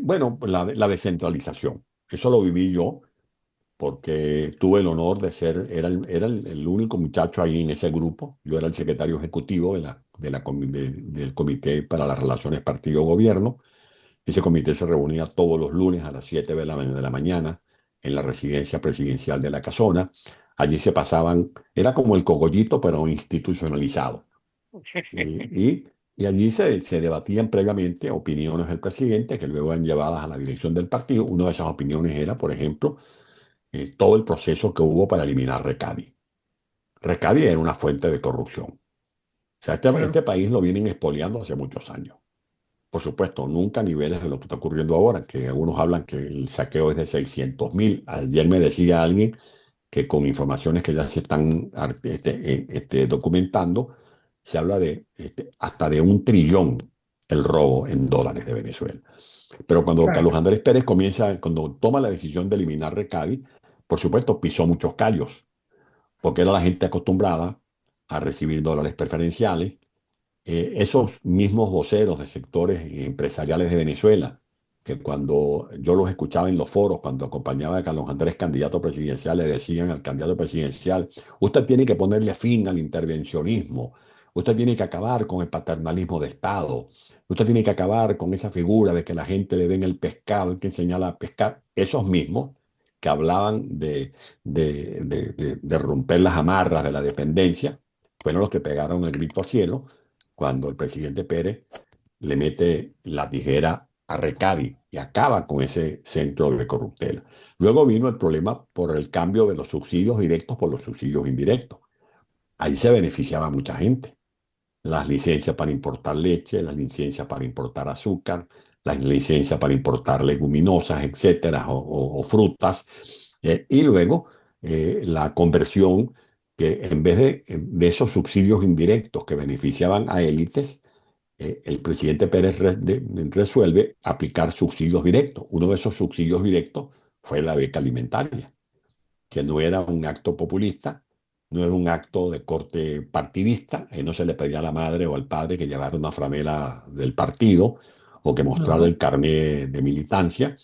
bueno, la descentralización. Eso lo viví yo porque tuve el honor de ser, era el único muchacho ahí en ese grupo. Yo era el secretario ejecutivo del Comité para las Relaciones Partido-Gobierno. Ese comité se reunía todos los lunes a las 7 de la mañana en la residencia presidencial de la Casona. Allí se pasaban, era como el cogollito, pero institucionalizado. Y, y- y allí se debatían previamente opiniones del presidente que luego eran llevadas a la dirección del partido. Una de esas opiniones era, por ejemplo, todo el proceso que hubo para eliminar Recadi. Recadi era una fuente de corrupción. O sea, este Claro. país lo vienen expoliando hace muchos años. Por supuesto, nunca a niveles de lo que está ocurriendo ahora, que algunos hablan que el saqueo es de 600.000. Ayer me decía alguien que con informaciones que ya se están documentando, se habla de hasta de 1 trillón el robo en dólares de Venezuela. Pero cuando Carlos Claro. Andrés Pérez cuando toma la decisión de eliminar Recadi, por supuesto pisó muchos callos, porque era la gente acostumbrada a recibir dólares preferenciales. Esos mismos voceros de sectores empresariales de Venezuela, que cuando yo los escuchaba en los foros, cuando acompañaba a Carlos Andrés candidato presidencial, le decían al candidato presidencial, usted tiene que ponerle fin al intervencionismo, usted tiene que acabar con el paternalismo de Estado, usted tiene que acabar con esa figura de que la gente le den el pescado, hay que enseñarla a pescar. Esos mismos que hablaban de romper las amarras de la dependencia, fueron los que pegaron el grito al cielo cuando el presidente Pérez le mete la tijera a Recadi y acaba con ese centro de corruptela. Luego vino el problema por el cambio de los subsidios directos por los subsidios indirectos. Ahí se beneficiaba mucha gente. Las licencias para importar leche, las licencias para importar azúcar, las licencias para importar leguminosas, etcétera, o frutas. Y luego la conversión que en vez de esos subsidios indirectos que beneficiaban a élites, el presidente Pérez resuelve aplicar subsidios directos. Uno de esos subsidios directos fue la beca alimentaria, que no era un acto populista, no era un acto de corte partidista, no se le pedía a la madre o al padre que llevara una franela del partido o que mostrara No, el carnet de militancia,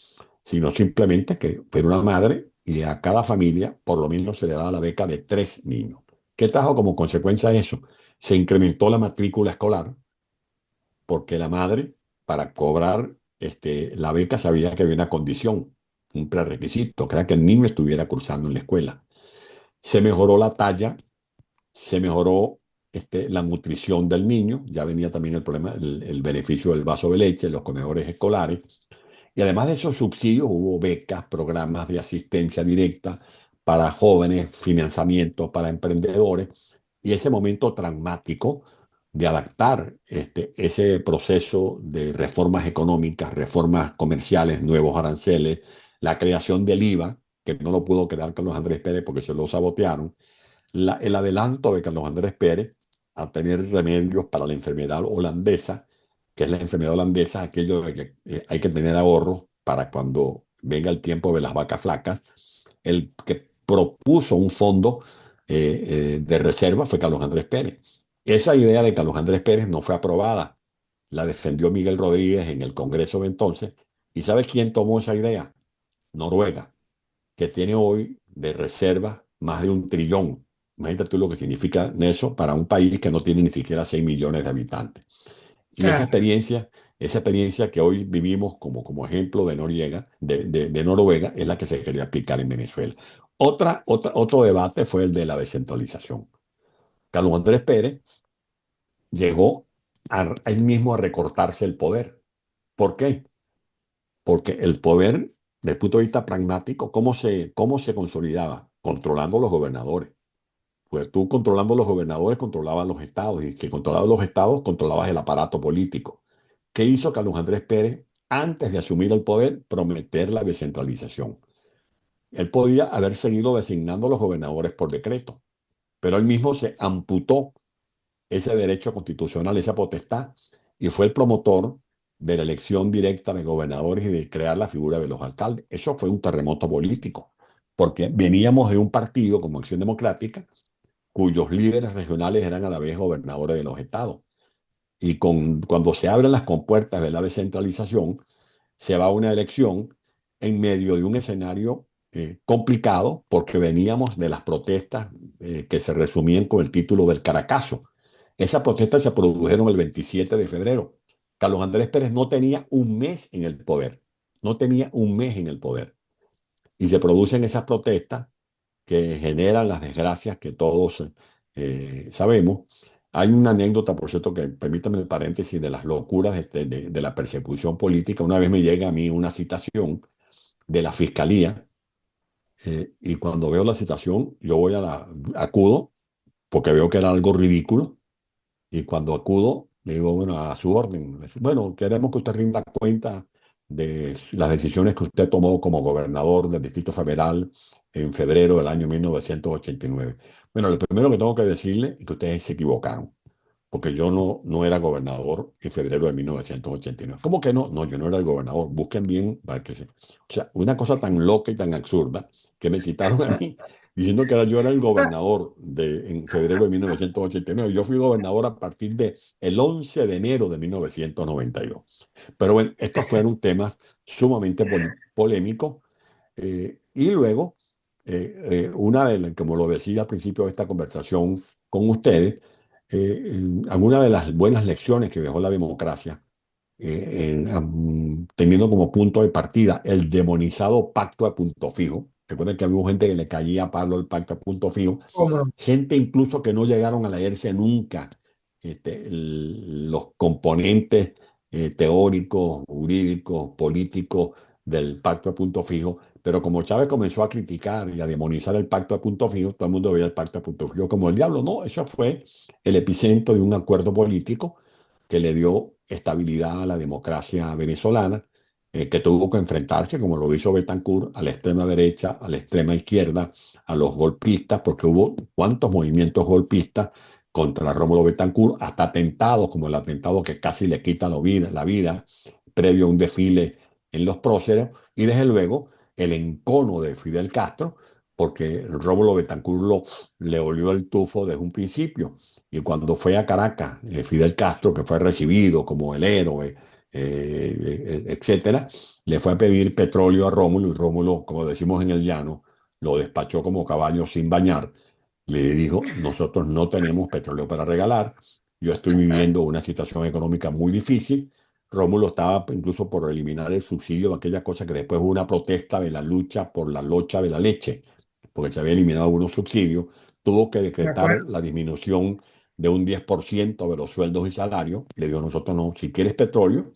sino simplemente que fuera una madre y a cada familia por lo menos se le daba la beca de 3 niños. ¿Qué trajo como consecuencia eso? Se incrementó la matrícula escolar porque la madre, para cobrar la beca, sabía que había una condición, un prerequisito, que era que el niño estuviera cursando en la escuela. Se mejoró la talla, se mejoró la nutrición del niño, ya venía también el problema, el beneficio del vaso de leche, los comedores escolares, y además de esos subsidios hubo becas, programas de asistencia directa para jóvenes, financiamiento para emprendedores, y ese momento traumático de adaptar ese proceso de reformas económicas, reformas comerciales, nuevos aranceles, la creación del IVA, que no lo pudo crear Carlos Andrés Pérez porque se lo sabotearon, el adelanto de Carlos Andrés Pérez a tener remedios para la enfermedad holandesa, que es la enfermedad holandesa, aquello de que hay que tener ahorros para cuando venga el tiempo de las vacas flacas. El que propuso un fondo de reserva fue Carlos Andrés Pérez. Esa idea de Carlos Andrés Pérez no fue aprobada. La defendió Miguel Rodríguez en el Congreso de entonces. ¿Y sabes quién tomó esa idea? Noruega, que tiene hoy de reserva más de 1 trillón. Imagínate tú lo que significa eso para un país que no tiene ni siquiera 6 millones de habitantes. Y claro. esa experiencia que hoy vivimos como ejemplo de Noriega, de Noruega, es la que se quería aplicar en Venezuela. Otro debate fue el de la descentralización. Carlos Andrés Pérez llegó a él mismo a recortarse el poder. ¿Por qué? Porque el poder, desde el punto de vista pragmático, ¿cómo se consolidaba? Controlando los gobernadores. Pues tú controlando los gobernadores controlabas los estados y si controlabas los estados controlabas el aparato político. ¿Qué hizo Carlos Andrés Pérez antes de asumir el poder? Prometer la descentralización. Él podía haber seguido designando a los gobernadores por decreto, pero él mismo se amputó ese derecho constitucional, esa potestad, y fue el promotor de la elección directa de gobernadores y de crear la figura de los alcaldes. Eso fue un terremoto político, porque veníamos de un partido como Acción Democrática, cuyos líderes regionales eran a la vez gobernadores de los estados. Y cuando se abren las compuertas de la descentralización, se va a una elección en medio de un escenario complicado, porque veníamos de las protestas que se resumían con el título del Caracazo. Esas protestas se produjeron el 27 de febrero. Carlos Andrés Pérez no tenía un mes en el poder, no tenía un mes en el poder. Y se producen esas protestas que generan las desgracias que todos sabemos. Hay una anécdota, por cierto, que permítame el paréntesis de las locuras de la persecución política. Una vez me llega a mí una citación de la fiscalía y cuando veo la citación, yo acudo porque veo que era algo ridículo y cuando acudo, le digo, bueno, a su orden. Bueno, queremos que usted rinda cuenta de las decisiones que usted tomó como gobernador del Distrito Federal en febrero del año 1989. Bueno, lo primero que tengo que decirle es que ustedes se equivocaron, porque yo no era gobernador en febrero de 1989. ¿Cómo que no? No, yo no era el gobernador. Busquen bien para que se... O sea, una cosa tan loca y tan absurda que me citaron a mí diciendo que yo era el gobernador en febrero de 1989. Yo fui gobernador a partir de el 11 de enero de 1992. Pero bueno, estos fueron temas sumamente polémicos. Y luego, como lo decía al principio de esta conversación con ustedes, algunas de las buenas lecciones que dejó la democracia, teniendo como punto de partida el demonizado pacto a punto fijo. Recuerden que había gente que le caía a palo el pacto a punto fijo, ¿Cómo no? gente incluso que no llegaron a leerse nunca los componentes teóricos, jurídicos, políticos del pacto a punto fijo. Pero como Chávez comenzó a criticar y a demonizar el pacto a punto fijo, todo el mundo veía el pacto a punto fijo como el diablo. No, eso fue el epicentro de un acuerdo político que le dio estabilidad a la democracia venezolana, que tuvo que enfrentarse, como lo hizo Betancourt, a la extrema derecha, a la extrema izquierda, a los golpistas, porque hubo cuantos movimientos golpistas contra Rómulo Betancourt, hasta atentados, como el atentado que casi le quita la vida previo a un desfile en Los Próceres, y desde luego el encono de Fidel Castro, porque Rómulo Betancourt le olió el tufo desde un principio. Y cuando fue a Caracas, Fidel Castro, que fue recibido como el héroe, etcétera, le fue a pedir petróleo a Rómulo y Rómulo, como decimos en el llano, lo despachó como caballo sin bañar. Le dijo, nosotros no tenemos petróleo para regalar, yo estoy viviendo una situación económica muy difícil. Rómulo estaba incluso por eliminar el subsidio, aquella cosa que después hubo una protesta de la lucha por la locha de la leche, porque se había eliminado algunos subsidios, tuvo que De decretar acuerdo. la disminución de un 10% de los sueldos y salarios. Le digo, nosotros no, si quieres petróleo,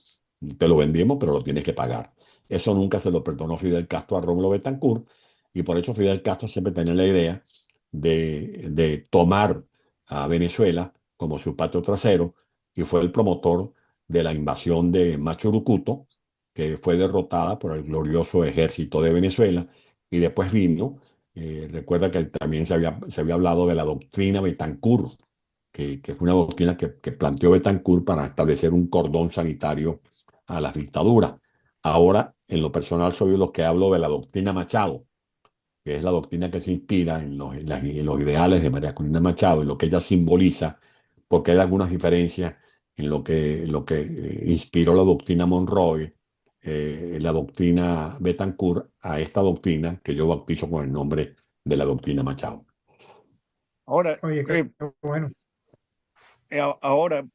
te lo vendimos, pero lo tienes que pagar. Eso nunca se lo perdonó Fidel Castro a Rómulo Betancourt, y por eso Fidel Castro siempre tenía la idea de tomar a Venezuela como su patio trasero, y fue el promotor de la invasión de Machurucuto, que fue derrotada por el glorioso ejército de Venezuela, y después vino, recuerda que también se había hablado de la doctrina Betancourt, que fue una doctrina que planteó Betancourt para establecer un cordón sanitario a las dictaduras. Ahora, en lo personal, soy de los que hablo de la doctrina Machado, que es la doctrina que se inspira en los ideales de María Corina Machado, y lo que ella simboliza, porque hay algunas diferencias en lo que inspiró la doctrina Monroe, la doctrina Betancourt, a esta doctrina que yo bautizo con el nombre de la doctrina Machado. Ahora, Oye, qué eh, bueno. ahora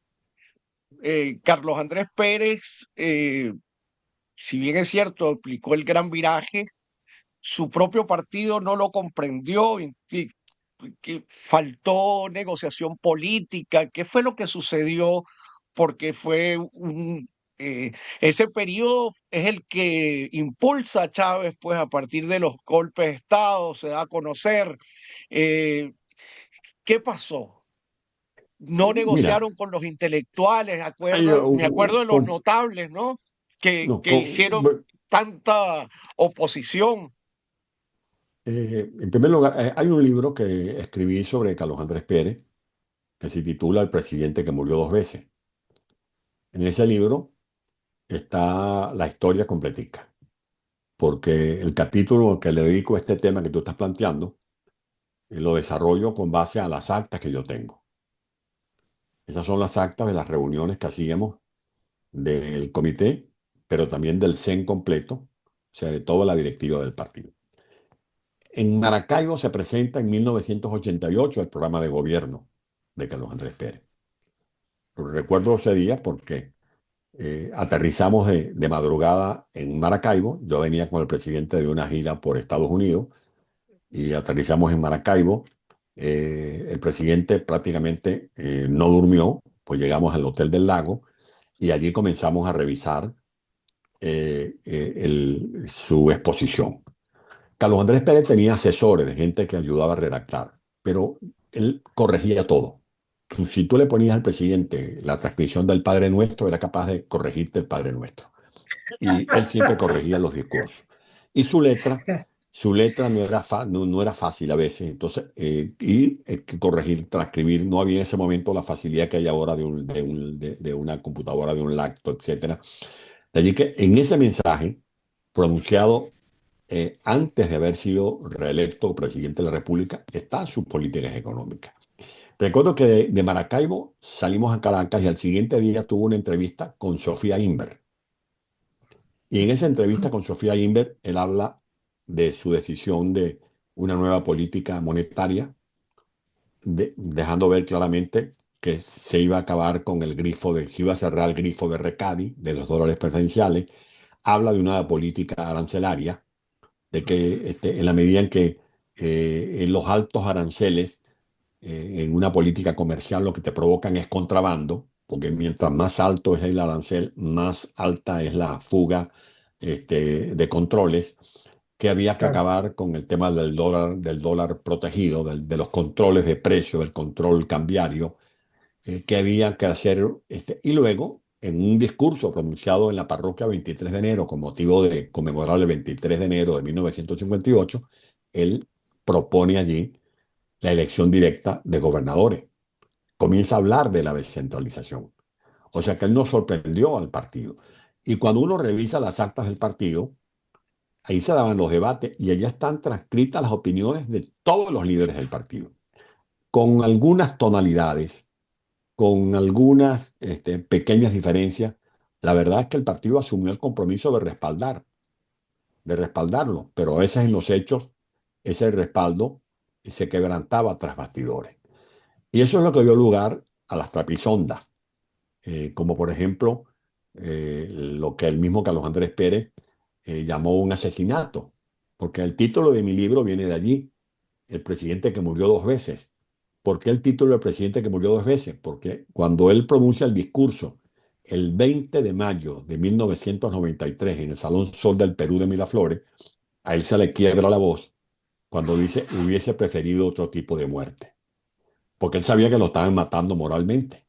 Carlos Andrés Pérez, si bien es cierto, aplicó el gran viraje, su propio partido no lo comprendió, y que faltó negociación política. ¿Qué fue lo que sucedió? Porque ese periodo es el que impulsa a Chávez, pues a partir de los golpes de Estado, se da a conocer. eh, ¿Qué pasó? No Mira, negociaron con los intelectuales, hay, me acuerdo de los notables, ¿no? no, Que hicieron bueno, tanta oposición. en primer lugar, hay un libro que escribí sobre Carlos Andrés Pérez que se titula El presidente que murió dos veces. En ese libro está la historia completica, porque el capítulo que le dedico a este tema que tú estás planteando, lo desarrollo con base a las actas que yo tengo. Esas son las actas de las reuniones que hacíamos del comité, pero también del CEN completo, o sea, de toda la directiva del partido. En Maracaibo se presenta en 1988 el programa de gobierno de Carlos Andrés Pérez. Lo recuerdo ese día porque aterrizamos de madrugada en Maracaibo. Yo venía con el presidente de una gira por Estados Unidos y aterrizamos en Maracaibo. El presidente prácticamente no durmió, pues llegamos al Hotel del Lago y allí comenzamos a revisar su exposición. Carlos Andrés Pérez tenía asesores de gente que ayudaba a redactar, pero él corregía todo. Si tú le ponías al presidente la transcripción del Padre Nuestro, era capaz de corregirte el Padre Nuestro. Y él siempre corregía los discursos. Y su letra no era fácil a veces. Entonces, que corregir, transcribir, no había en ese momento la facilidad que hay ahora de una computadora, de un lacto, etcétera. De allí que en ese mensaje, pronunciado antes de haber sido reelecto presidente de la República, está sus políticas económicas. Recuerdo que de Maracaibo salimos a Caracas y al siguiente día tuvo una entrevista con Sofía Inver. Y en esa entrevista con Sofía Inver, él habla de su decisión de una nueva política monetaria, dejando ver claramente que se iba a acabar con el grifo se iba a cerrar el grifo de Recadi, de los dólares preferenciales. Habla de una política arancelaria, de que en la medida en que en los altos aranceles en una política comercial lo que te provocan es contrabando, porque mientras más alto es el arancel, más alta es la fuga de controles, que había que Claro, acabar con el tema del dólar protegido, de los controles de precio, del control cambiario, que había que hacer. Y luego, en un discurso pronunciado en la parroquia 23 de enero, con motivo de conmemorar el 23 de enero de 1958, él propone allí la elección directa de gobernadores. Comienza a hablar de la descentralización. O sea que él nos sorprendió al partido. Y cuando uno revisa las actas del partido, ahí se daban los debates y allá están transcritas las opiniones de todos los líderes del partido, con algunas tonalidades, con algunas pequeñas diferencias. La verdad es que el partido asumió el compromiso de respaldarlo, pero a veces en los hechos ese respaldo se quebrantaba tras bastidores. Y eso es lo que dio lugar a las trapisondas, como por ejemplo lo que el mismo Carlos Andrés Pérez llamó un asesinato, porque el título de mi libro viene de allí, el presidente que murió dos veces. ¿Por qué el título del presidente que murió dos veces? Porque cuando él pronuncia el discurso el 20 de mayo de 1993 en el Salón Sol del Perú de Miraflores, a él se le quiebra la voz cuando dice hubiese preferido otro tipo de muerte, porque él sabía que lo estaban matando moralmente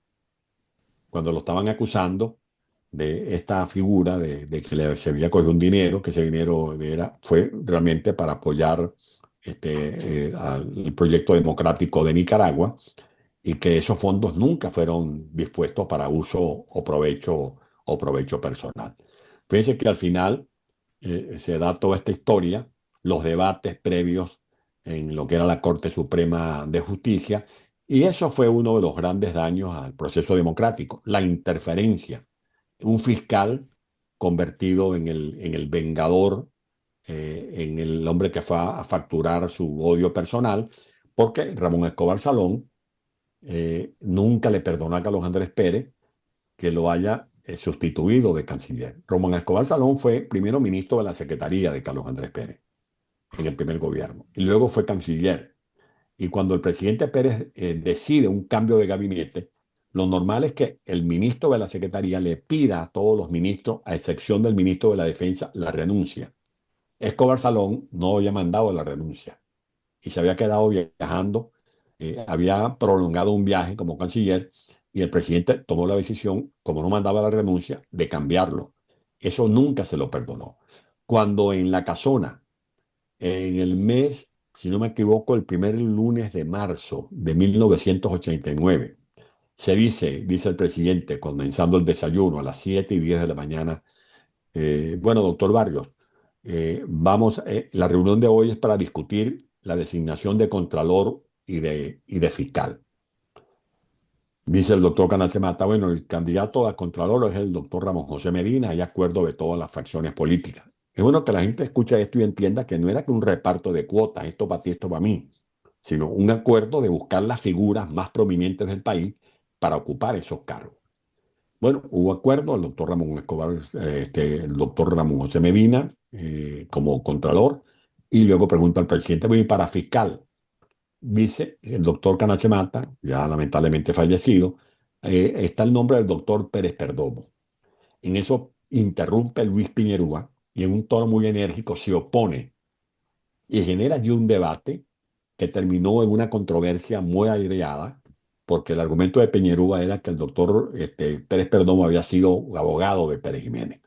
cuando lo estaban acusando de esta figura de que se había cogido un dinero, que ese dinero fue realmente para apoyar el proyecto democrático de Nicaragua y que esos fondos nunca fueron dispuestos para uso o provecho personal. Fíjense que al final se da toda esta historia, los debates previos en lo que era la Corte Suprema de Justicia, y eso fue uno de los grandes daños al proceso democrático, la interferencia. Un fiscal convertido en el vengador, en el hombre que fue a facturar su odio personal, porque Ramón Escobar Salón nunca le perdonó a Carlos Andrés Pérez que lo haya sustituido de canciller. Ramón Escobar Salón fue primero ministro de la Secretaría de Carlos Andrés Pérez en el primer gobierno y luego fue canciller. Y cuando el presidente Pérez decide un cambio de gabinete, lo normal es que el ministro de la Secretaría le pida a todos los ministros, a excepción del ministro de la Defensa, la renuncia. Escobar Salón no había mandado la renuncia y se había quedado viajando, había prolongado un viaje como canciller y el presidente tomó la decisión, como no mandaba la renuncia, de cambiarlo. Eso nunca se lo perdonó. Cuando en la casona, en el mes, si no me equivoco, el primer lunes de marzo de 1989, dice el presidente, comenzando el desayuno a las 7:10 de la mañana, bueno, doctor Barrios, la reunión de hoy es para discutir la designación de Contralor y de Fiscal. Dice el doctor Canal bueno, el candidato a Contralor es el doctor Ramón José Medina, hay acuerdo de todas las facciones políticas. Es bueno que la gente escuche esto y entienda que no era que un reparto de cuotas, esto para ti, esto para mí, sino un acuerdo de buscar las figuras más prominentes del país para ocupar esos cargos. Bueno, hubo acuerdo, el doctor Ramón Escobar, el doctor Ramón José Medina como contralor, y luego pregunta al presidente, voy para fiscal. Dice el doctor Canachemata, ya lamentablemente fallecido, está el nombre del doctor Pérez Perdomo. En eso interrumpe Luis Piñerúa y en un tono muy enérgico se opone y genera allí un debate que terminó en una controversia muy aireada, porque el argumento de Peñerúa era que el doctor Pérez Perdomo había sido abogado de Pérez Jiménez.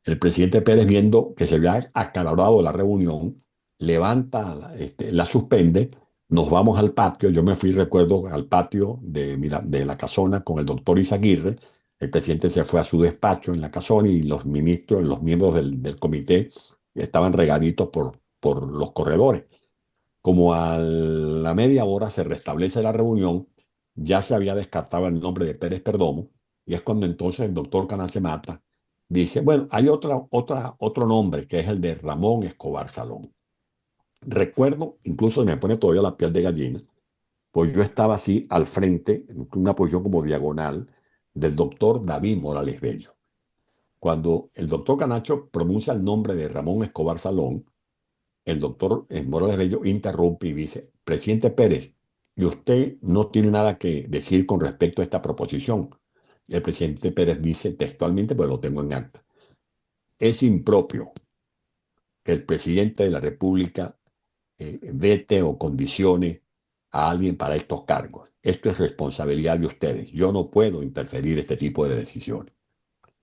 El presidente Pérez, viendo que se había acalorado la reunión, levanta, la suspende, nos vamos al patio. Yo me fui, recuerdo, al patio de la casona con el doctor Izaguirre. El presidente se fue a su despacho en la casona y los ministros, los miembros del comité estaban regaditos por los corredores. Como a la media hora se restablece la reunión, ya se había descartado el nombre de Pérez Perdomo, y es cuando entonces el doctor Canacemata dice, bueno, hay otro nombre que es el de Ramón Escobar Salón. Recuerdo, incluso me pone todavía la piel de gallina, Pues yo estaba así al frente, en una posición como diagonal, del doctor David Morales Bello. Cuando el doctor Camacho pronuncia el nombre de Ramón Escobar Salón, el doctor Morales Bello interrumpe y dice: presidente Pérez, y usted no tiene nada que decir con respecto a esta proposición. El presidente Pérez dice textualmente, pues lo tengo en acta: es impropio que el presidente de la República vete o condicione a alguien para estos cargos. Esto es responsabilidad de ustedes. Yo no puedo interferir este tipo de decisiones.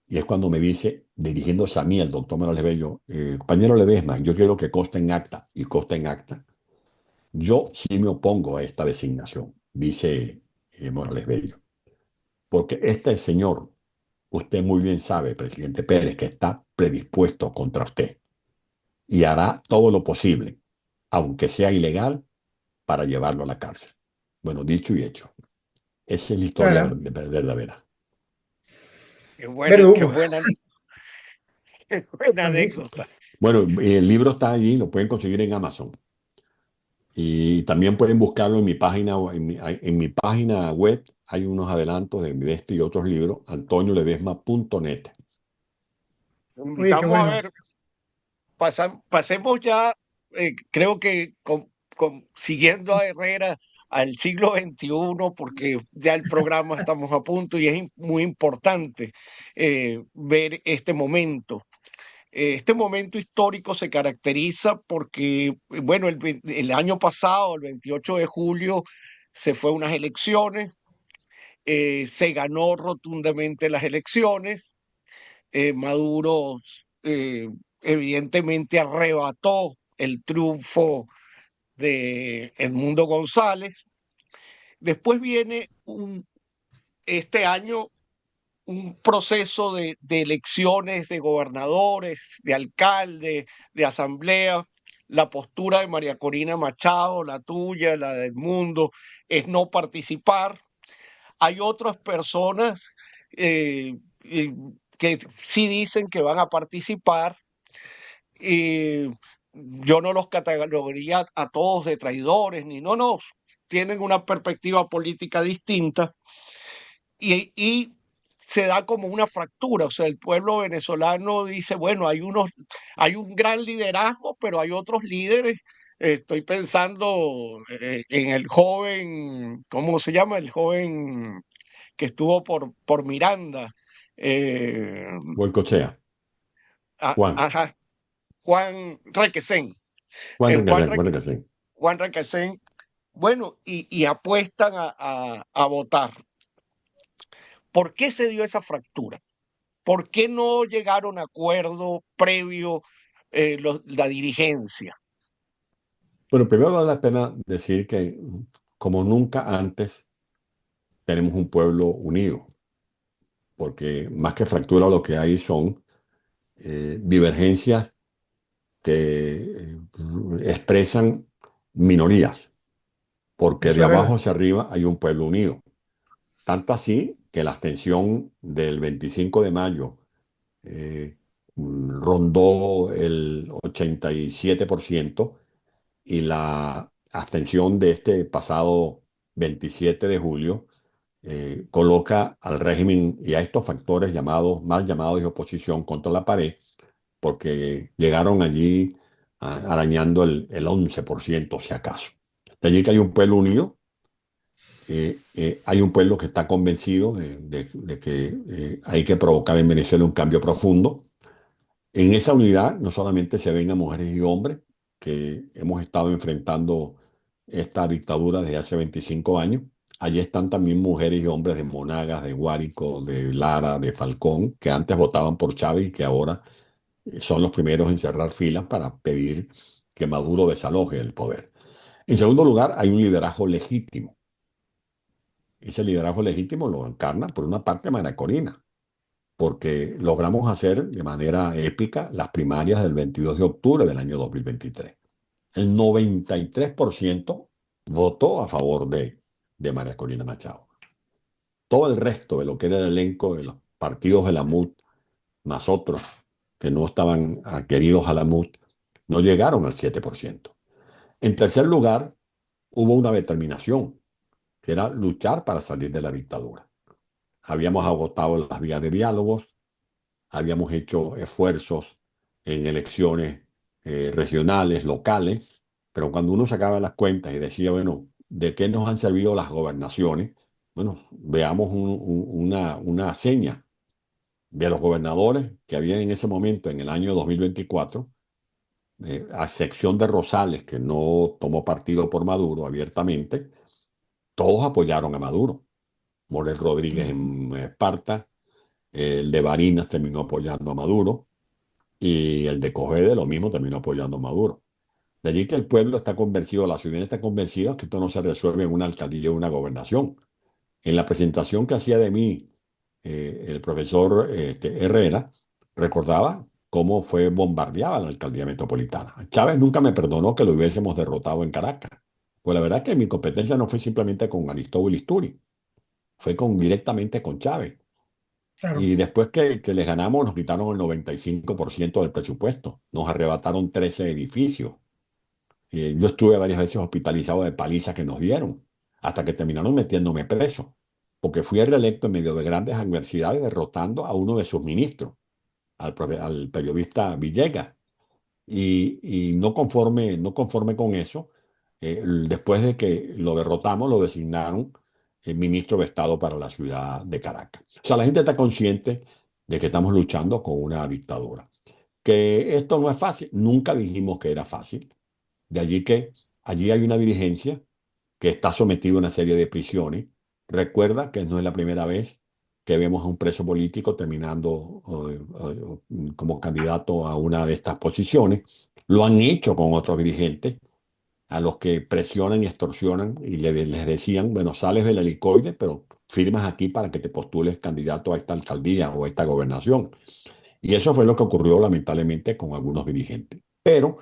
Y es cuando me dice, dirigiéndose a mí, el doctor Morales Bello: compañero Ledesma, yo quiero que conste en acta, y consta en acta, yo sí me opongo a esta designación, dice Morales Bello, porque este señor, usted muy bien sabe, presidente Pérez, que está predispuesto contra usted y hará todo lo posible, aunque sea ilegal, para llevarlo a la cárcel. Bueno, dicho y hecho. Esa es la historia Claro, verdadera. Qué verdugo, buena, qué buena magnífico. anécdota. Bueno, el libro está allí, lo pueden conseguir en Amazon. Y también pueden buscarlo en mi página, en mi página web. Hay unos adelantos de este y otros libros, antonioledesma.net. Oye, qué Invitamos a bueno. ver, pasemos ya, creo que siguiendo a Herrera al siglo XXI, porque ya el programa estamos a punto y es muy importante ver este momento. Este momento histórico se caracteriza porque, bueno, el año pasado, el 28 de julio, se fue a unas elecciones, se ganó rotundamente las elecciones. Maduro evidentemente arrebató el triunfo de Edmundo González. Después viene este año un proceso de elecciones de gobernadores, de alcaldes, de asamblea. La postura de María Corina Machado, la tuya, la de Edmundo, es no participar. Hay otras personas eh, eh, que sí dicen que van a participar. Y yo no los catalogaría a todos de traidores, ni no, no, tienen una perspectiva política distinta y se da como una fractura, o sea, el pueblo venezolano dice, bueno, hay un gran liderazgo, pero hay otros líderes. Estoy pensando en el joven, ¿cómo se llama? El joven que estuvo por Miranda. eh, Huelcochea, Juan, ajá, Juan Requesén. Juan Juan, Requesén, Juan Requesén. Juan Requesén, bueno, y apuestan a votar. ¿Por qué se dio esa fractura? ¿Por qué no llegaron a acuerdo previo la dirigencia? Bueno, primero vale la pena decir que, como nunca antes, tenemos un pueblo unido, porque más que fractura lo que hay son divergencias que expresan minorías, porque de Eso es abajo verdad. hacia arriba hay un pueblo unido. Tanto así que la abstención del 25 de mayo rondó el 87%, y la abstención de este pasado 27 de julio coloca al régimen y a estos factores llamados, mal llamados de oposición, contra la pared, porque llegaron allí arañando el 11%, si acaso. De allí que hay un pueblo unido. Hay un pueblo que está convencido de que hay que provocar en Venezuela un cambio profundo. En esa unidad no solamente se ven a mujeres y hombres que hemos estado enfrentando esta dictadura desde hace 25 años. Allí están también mujeres y hombres de Monagas, de Guárico, de Lara, de Falcón, que antes votaban por Chávez y que ahora son los primeros en cerrar filas para pedir que Maduro desaloje el poder. En segundo lugar, hay un liderazgo legítimo. Ese liderazgo legítimo lo encarna, por una parte, María Corina, porque logramos hacer de manera épica las primarias del 22 de octubre del año 2023. El 93% votó a favor de María Corina Machado. Todo el resto de lo que era el elenco de los partidos de la MUT, más otros que no estaban adheridos a la MUT, no llegaron al 7%. En tercer lugar, hubo una determinación. que era luchar para salir de la dictadura. Habíamos agotado las vías de diálogos, habíamos hecho esfuerzos en elecciones regionales, locales, pero cuando uno sacaba las cuentas y decía, bueno, ¿de qué nos han servido las gobernaciones? Bueno, veamos una seña de los gobernadores que había en ese momento, en el año 2024, a excepción de Rosales, que no tomó partido por Maduro abiertamente, todos apoyaron a Maduro. Morel Rodríguez en Esparta, el de Barinas terminó apoyando a Maduro y el de Cogede lo mismo terminó apoyando a Maduro. De allí que el pueblo está convencido, la ciudadanía está convencida que esto no se resuelve en una alcaldía o una gobernación. En la presentación que hacía de mí el profesor Herrera, recordaba cómo fue bombardeada la alcaldía metropolitana. Chávez nunca me perdonó que lo hubiésemos derrotado en Caracas. Pues la verdad es que mi competencia no fue simplemente con Aristóbulo Isturi, fue directamente con Chávez. Claro, Y después que les ganamos, nos quitaron el 95% del presupuesto. Nos arrebataron 13 edificios. Yo estuve varias veces hospitalizado de palizas que nos dieron, hasta que terminaron metiéndome preso, porque fui reelecto en medio de grandes adversidades, derrotando a uno de sus ministros, al periodista Villegas. Y no conforme con eso, después de que lo derrotamos, lo designaron ministro de Estado para la ciudad de Caracas. O sea, la gente está consciente de que estamos luchando con una dictadura. Que esto no es fácil, nunca dijimos que era fácil. De allí que allí hay una dirigencia que está sometida a una serie de prisiones. Recuerda que no es la primera vez que vemos a un preso político terminando como candidato a una de estas posiciones. Lo han hecho con otros dirigentes a los que presionan y extorsionan y les decían, bueno, sales del helicoide, pero firmas aquí para que te postules candidato a esta alcaldía o a esta gobernación. Y eso fue lo que ocurrió lamentablemente con algunos dirigentes. Pero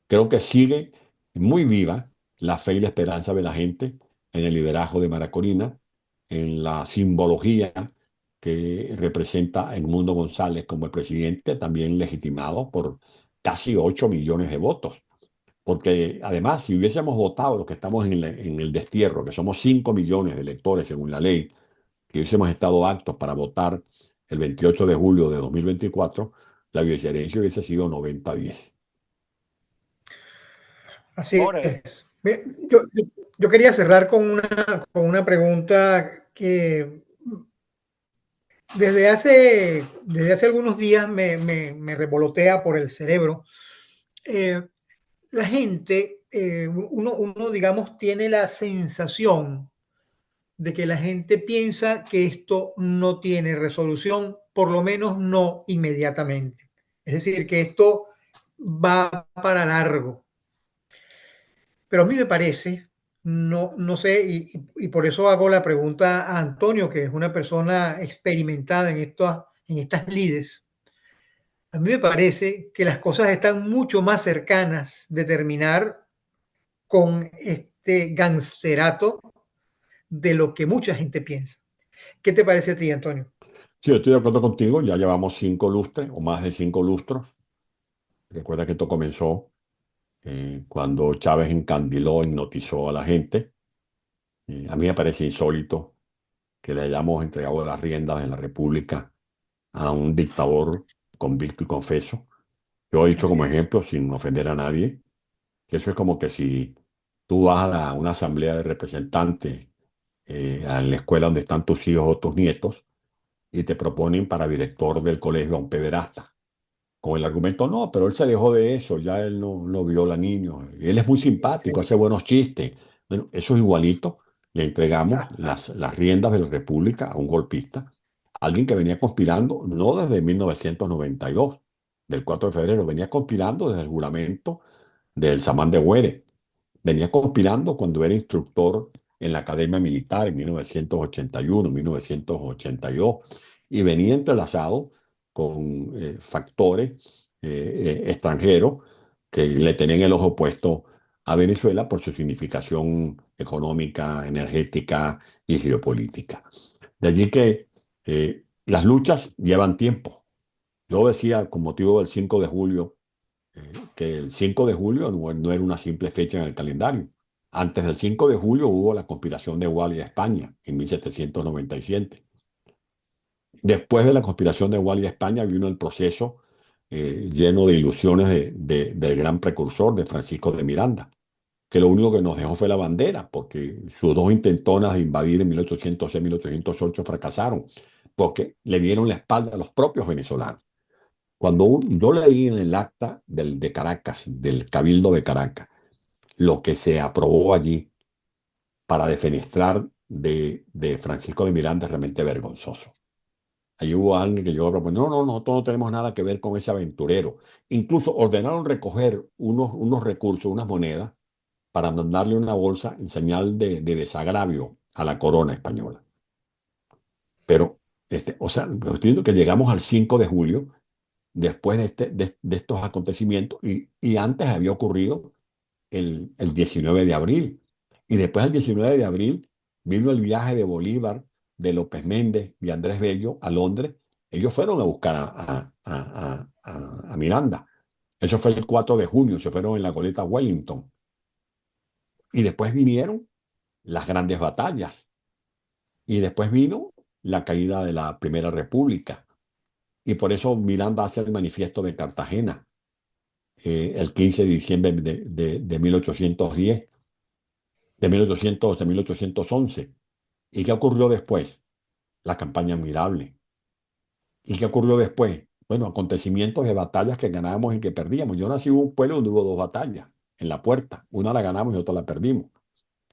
creo que sigue muy viva la fe y la esperanza de la gente en el liderazgo de Maracorina, en la simbología que representa Edmundo González como el presidente, también legitimado por casi 8 millones de votos. Porque además, si hubiésemos votado los que estamos en el destierro, que somos 5 millones de electores según la ley, que hubiésemos estado aptos para votar el 28 de julio de 2024, la diferencia hubiese sido 90-10. así Ahora, es. Yo quería cerrar con una pregunta que desde hace algunos días me revolotea por el cerebro. Eh, la gente, uno, digamos, tiene la sensación de que la gente piensa que esto no tiene resolución, por lo menos no inmediatamente. Es decir, que esto va para largo. Pero a mí me parece, no sé, y por eso hago la pregunta a Antonio, que es una persona experimentada en estas lides. A mí me parece que las cosas están mucho más cercanas de terminar con este gangsterato de lo que mucha gente piensa. ¿Qué te parece a ti, Antonio? Sí, yo estoy de acuerdo contigo, ya llevamos 5 lustres o más de 5 lustros. Recuerda que esto comenzó cuando Chávez encandiló, hipnotizó a la gente. A mí me parece insólito que le hayamos entregado las riendas en la República a un dictador convicto y confeso. Yo he dicho Así como es. ejemplo, sin ofender a nadie, que eso es como que si tú vas a una asamblea de representantes a la escuela donde están tus hijos o tus nietos y te proponen para director del colegio a un pederasta. Con el argumento, no, pero él se dejó de eso, ya él no viola niños, él es muy simpático, hace buenos chistes. Bueno, eso es igualito, le entregamos las riendas de la República a un golpista, alguien que venía conspirando no desde 1992, del 4 de febrero, venía conspirando desde el juramento del Samán de Güere, venía conspirando cuando era instructor en la Academia Militar en 1981, 1982, y venía entrelazado con factores extranjeros que le tenían el ojo puesto a Venezuela por su significación económica, energética y geopolítica. De allí que las luchas llevan tiempo. Yo decía con motivo del 5 de julio que el 5 de julio no era una simple fecha en el calendario. Antes del 5 de julio hubo la conspiración de Guardia España en 1797. Después de la conspiración de Guardia España vino el proceso lleno de ilusiones del gran precursor de Francisco de Miranda, que lo único que nos dejó fue la bandera, porque sus dos intentonas de invadir en 1806 y 1808 fracasaron, porque le dieron la espalda a los propios venezolanos. Yo leí en el acta de Caracas, del Cabildo de Caracas, lo que se aprobó allí para defenestrar de Francisco de Miranda es realmente vergonzoso. Allí hubo alguien que llegó a proponer, no, no, nosotros no tenemos nada que ver con ese aventurero. Incluso ordenaron recoger unos recursos, unas monedas, para mandarle una bolsa en señal de desagravio a la corona española. Pero, o sea, estoy viendo que llegamos al 5 de julio, después de estos acontecimientos, y antes había ocurrido el 19 de abril. Y después del 19 de abril vino el viaje de Bolívar, de López Méndez y Andrés Bello a Londres. Ellos fueron a buscar a Miranda. Eso fue el 4 de junio, se fueron en la goleta Wellington. Y después vinieron las grandes batallas. Y después vino la caída de la Primera República. Y por eso Miranda hace el manifiesto de Cartagena el 15 de diciembre de 1810, de 1811. ¿Y qué ocurrió después? La campaña Admirable. ¿Y qué ocurrió después? Bueno, acontecimientos de batallas que ganábamos y que perdíamos. Yo nací en un pueblo donde hubo dos batallas en La Puerta. Una la ganamos y otra la perdimos.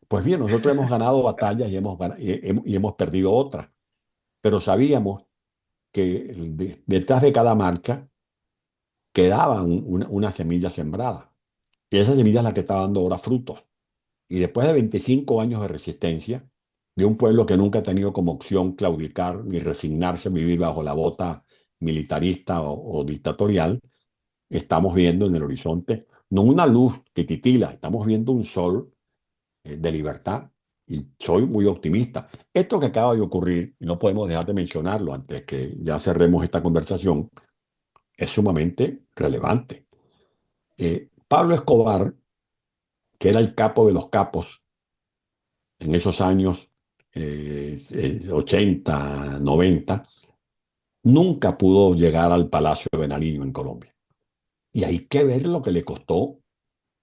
Pues bien, nosotros hemos ganado batallas y hemos perdido otras. Pero sabíamos que detrás de cada marcha quedaba una semilla sembrada. Y esa semilla es la que está dando ahora frutos. Y después de 25 años de resistencia, de un pueblo que nunca ha tenido como opción claudicar ni resignarse a vivir bajo la bota militarista o dictatorial, estamos viendo en el horizonte no una luz que titila, estamos viendo un sol de libertad. Y soy muy optimista. Esto que acaba de ocurrir, y no podemos dejar de mencionarlo antes que ya cerremos esta conversación, es sumamente relevante. Pablo Escobar, que era el capo de los capos en esos años 80, 90, nunca pudo llegar al Palacio de Nariño en Colombia. Y hay que ver lo que le costó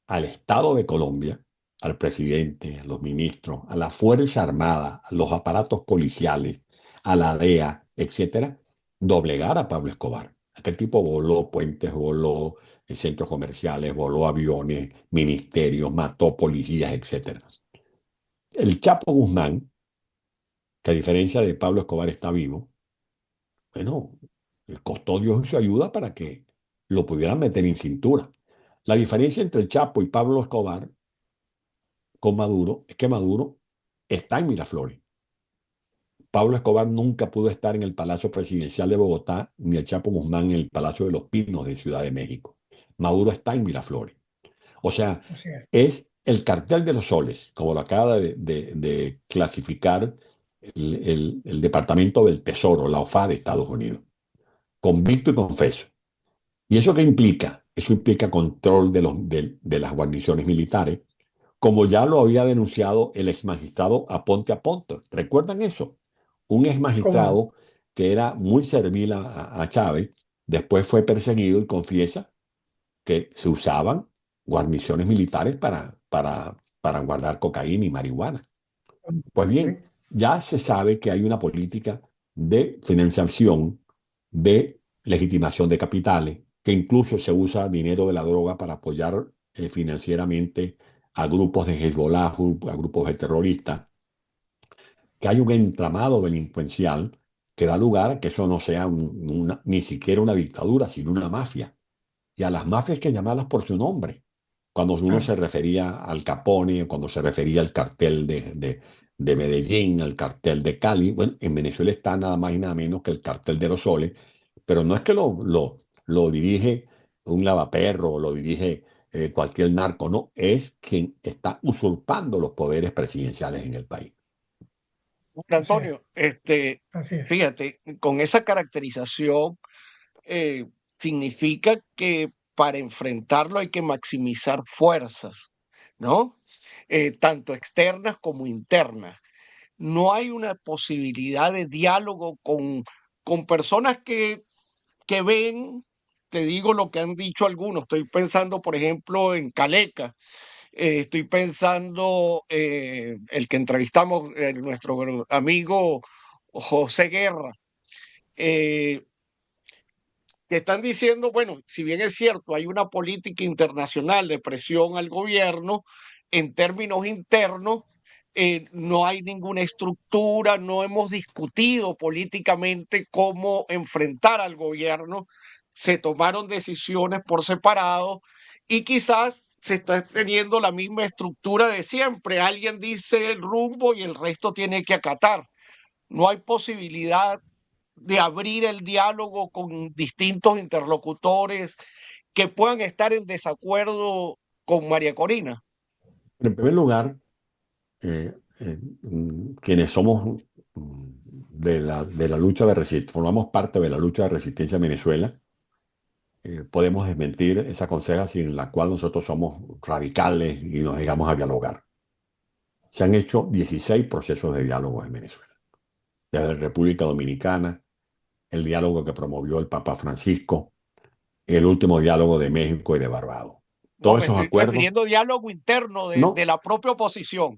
al Estado de Colombia, al presidente, a los ministros, a la Fuerza Armada, a los aparatos policiales, a la DEA, etcétera, doblegar a Pablo Escobar. Aquel tipo voló puentes, voló centros comerciales, voló aviones, ministerios, mató policías, etcétera. El Chapo Guzmán, que a diferencia de Pablo Escobar está vivo, bueno, le costó Dios y su ayuda para que lo pudieran meter en cintura. La diferencia entre el Chapo y Pablo Escobar con Maduro es que Maduro está en Miraflores. Pablo Escobar nunca pudo estar en el Palacio Presidencial de Bogotá, ni el Chapo Guzmán en el Palacio de los Pinos de Ciudad de México. Maduro está en Miraflores. O sea, O sea, es el cartel de los soles, como lo acaba de clasificar el Departamento del Tesoro, la OFA de Estados Unidos. Convicto y confeso. ¿Y eso qué implica? Eso implica control de las guarniciones militares, como ya lo había denunciado el ex magistrado Aponte Aponte. ¿Recuerdan eso? Un ex ¿cómo no? magistrado que era muy servil a Chávez, después fue perseguido y confiesa que se usaban guarniciones militares para guardar cocaína y marihuana. Pues Sí, bien, ya se sabe que hay una política de financiación, de legitimación de capitales, que incluso se usa dinero de la droga para apoyar financieramente a grupos de Hezbollah, a grupos de terroristas, que hay un entramado delincuencial que da lugar a que eso no sea ni siquiera una dictadura, sino una mafia. Y a las mafias hay que llamarlas por su nombre. Cuando uno se claro. refería al Capone, cuando se refería al cartel de Medellín, al cartel de Cali, bueno, en Venezuela está nada más y nada menos que el cartel de los soles, pero no es que lo dirige un lavaperro o lo dirige cualquier narco, no, es quien está usurpando los poderes presidenciales en el país. Así es, Antonio, así es. fíjate, con esa caracterización significa que para enfrentarlo hay que maximizar fuerzas, ¿no? tanto externas como internas. No hay una posibilidad de diálogo con personas que ven, te digo lo que han dicho algunos, estoy pensando, por ejemplo, en Caleca, estoy pensando, el que entrevistamos, nuestro amigo José Guerra, eh, que están diciendo, bueno, si bien es cierto, hay una política internacional de presión al gobierno, en términos internos, no hay ninguna estructura, no hemos discutido políticamente cómo enfrentar al gobierno, se tomaron decisiones por separado y quizás se está teniendo la misma estructura de siempre. Alguien dice el rumbo y el resto tiene que acatar. No hay posibilidad de abrir el diálogo con distintos interlocutores que puedan estar en desacuerdo con María Corina. En primer lugar, quienes somos de la lucha de resistencia, formamos parte de la lucha de resistencia en Venezuela, podemos desmentir esa conseja sin la cual nosotros somos radicales y nos negamos a dialogar. Se han hecho 16 procesos de diálogo en Venezuela, desde la República Dominicana, el diálogo que promovió el Papa Francisco, el último diálogo de México y de Barbados. No, Todos me esos estoy acuerdos, refiriendo a diálogo interno de no. la propia oposición.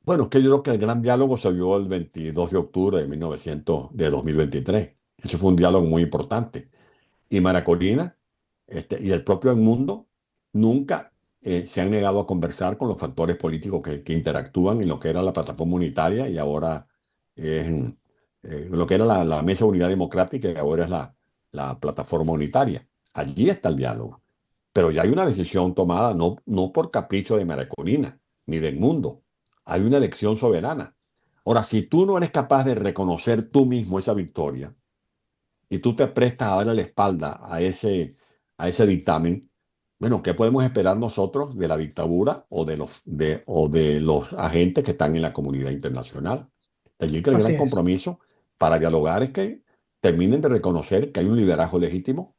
Bueno, es que yo creo que el gran diálogo se dio el 22 de octubre de 2023. Ese fue un diálogo muy importante. Y Maracolina, y el propio El Mundo nunca se han negado a conversar con los factores políticos que interactúan en lo que era la plataforma unitaria y ahora es lo que era la Mesa de Unidad Democrática y ahora es la plataforma unitaria. Allí está el diálogo. Pero ya hay una decisión tomada, no por capricho de Maracolina ni del mundo. Hay una elección soberana. Ahora, si tú no eres capaz de reconocer tú mismo esa victoria, y tú te prestas a darle la espalda a ese dictamen, bueno, ¿qué podemos esperar nosotros de la dictadura o de los agentes que están en la comunidad internacional? Allí que el Así gran es. compromiso para dialogar es que terminen de reconocer que hay un liderazgo legítimo,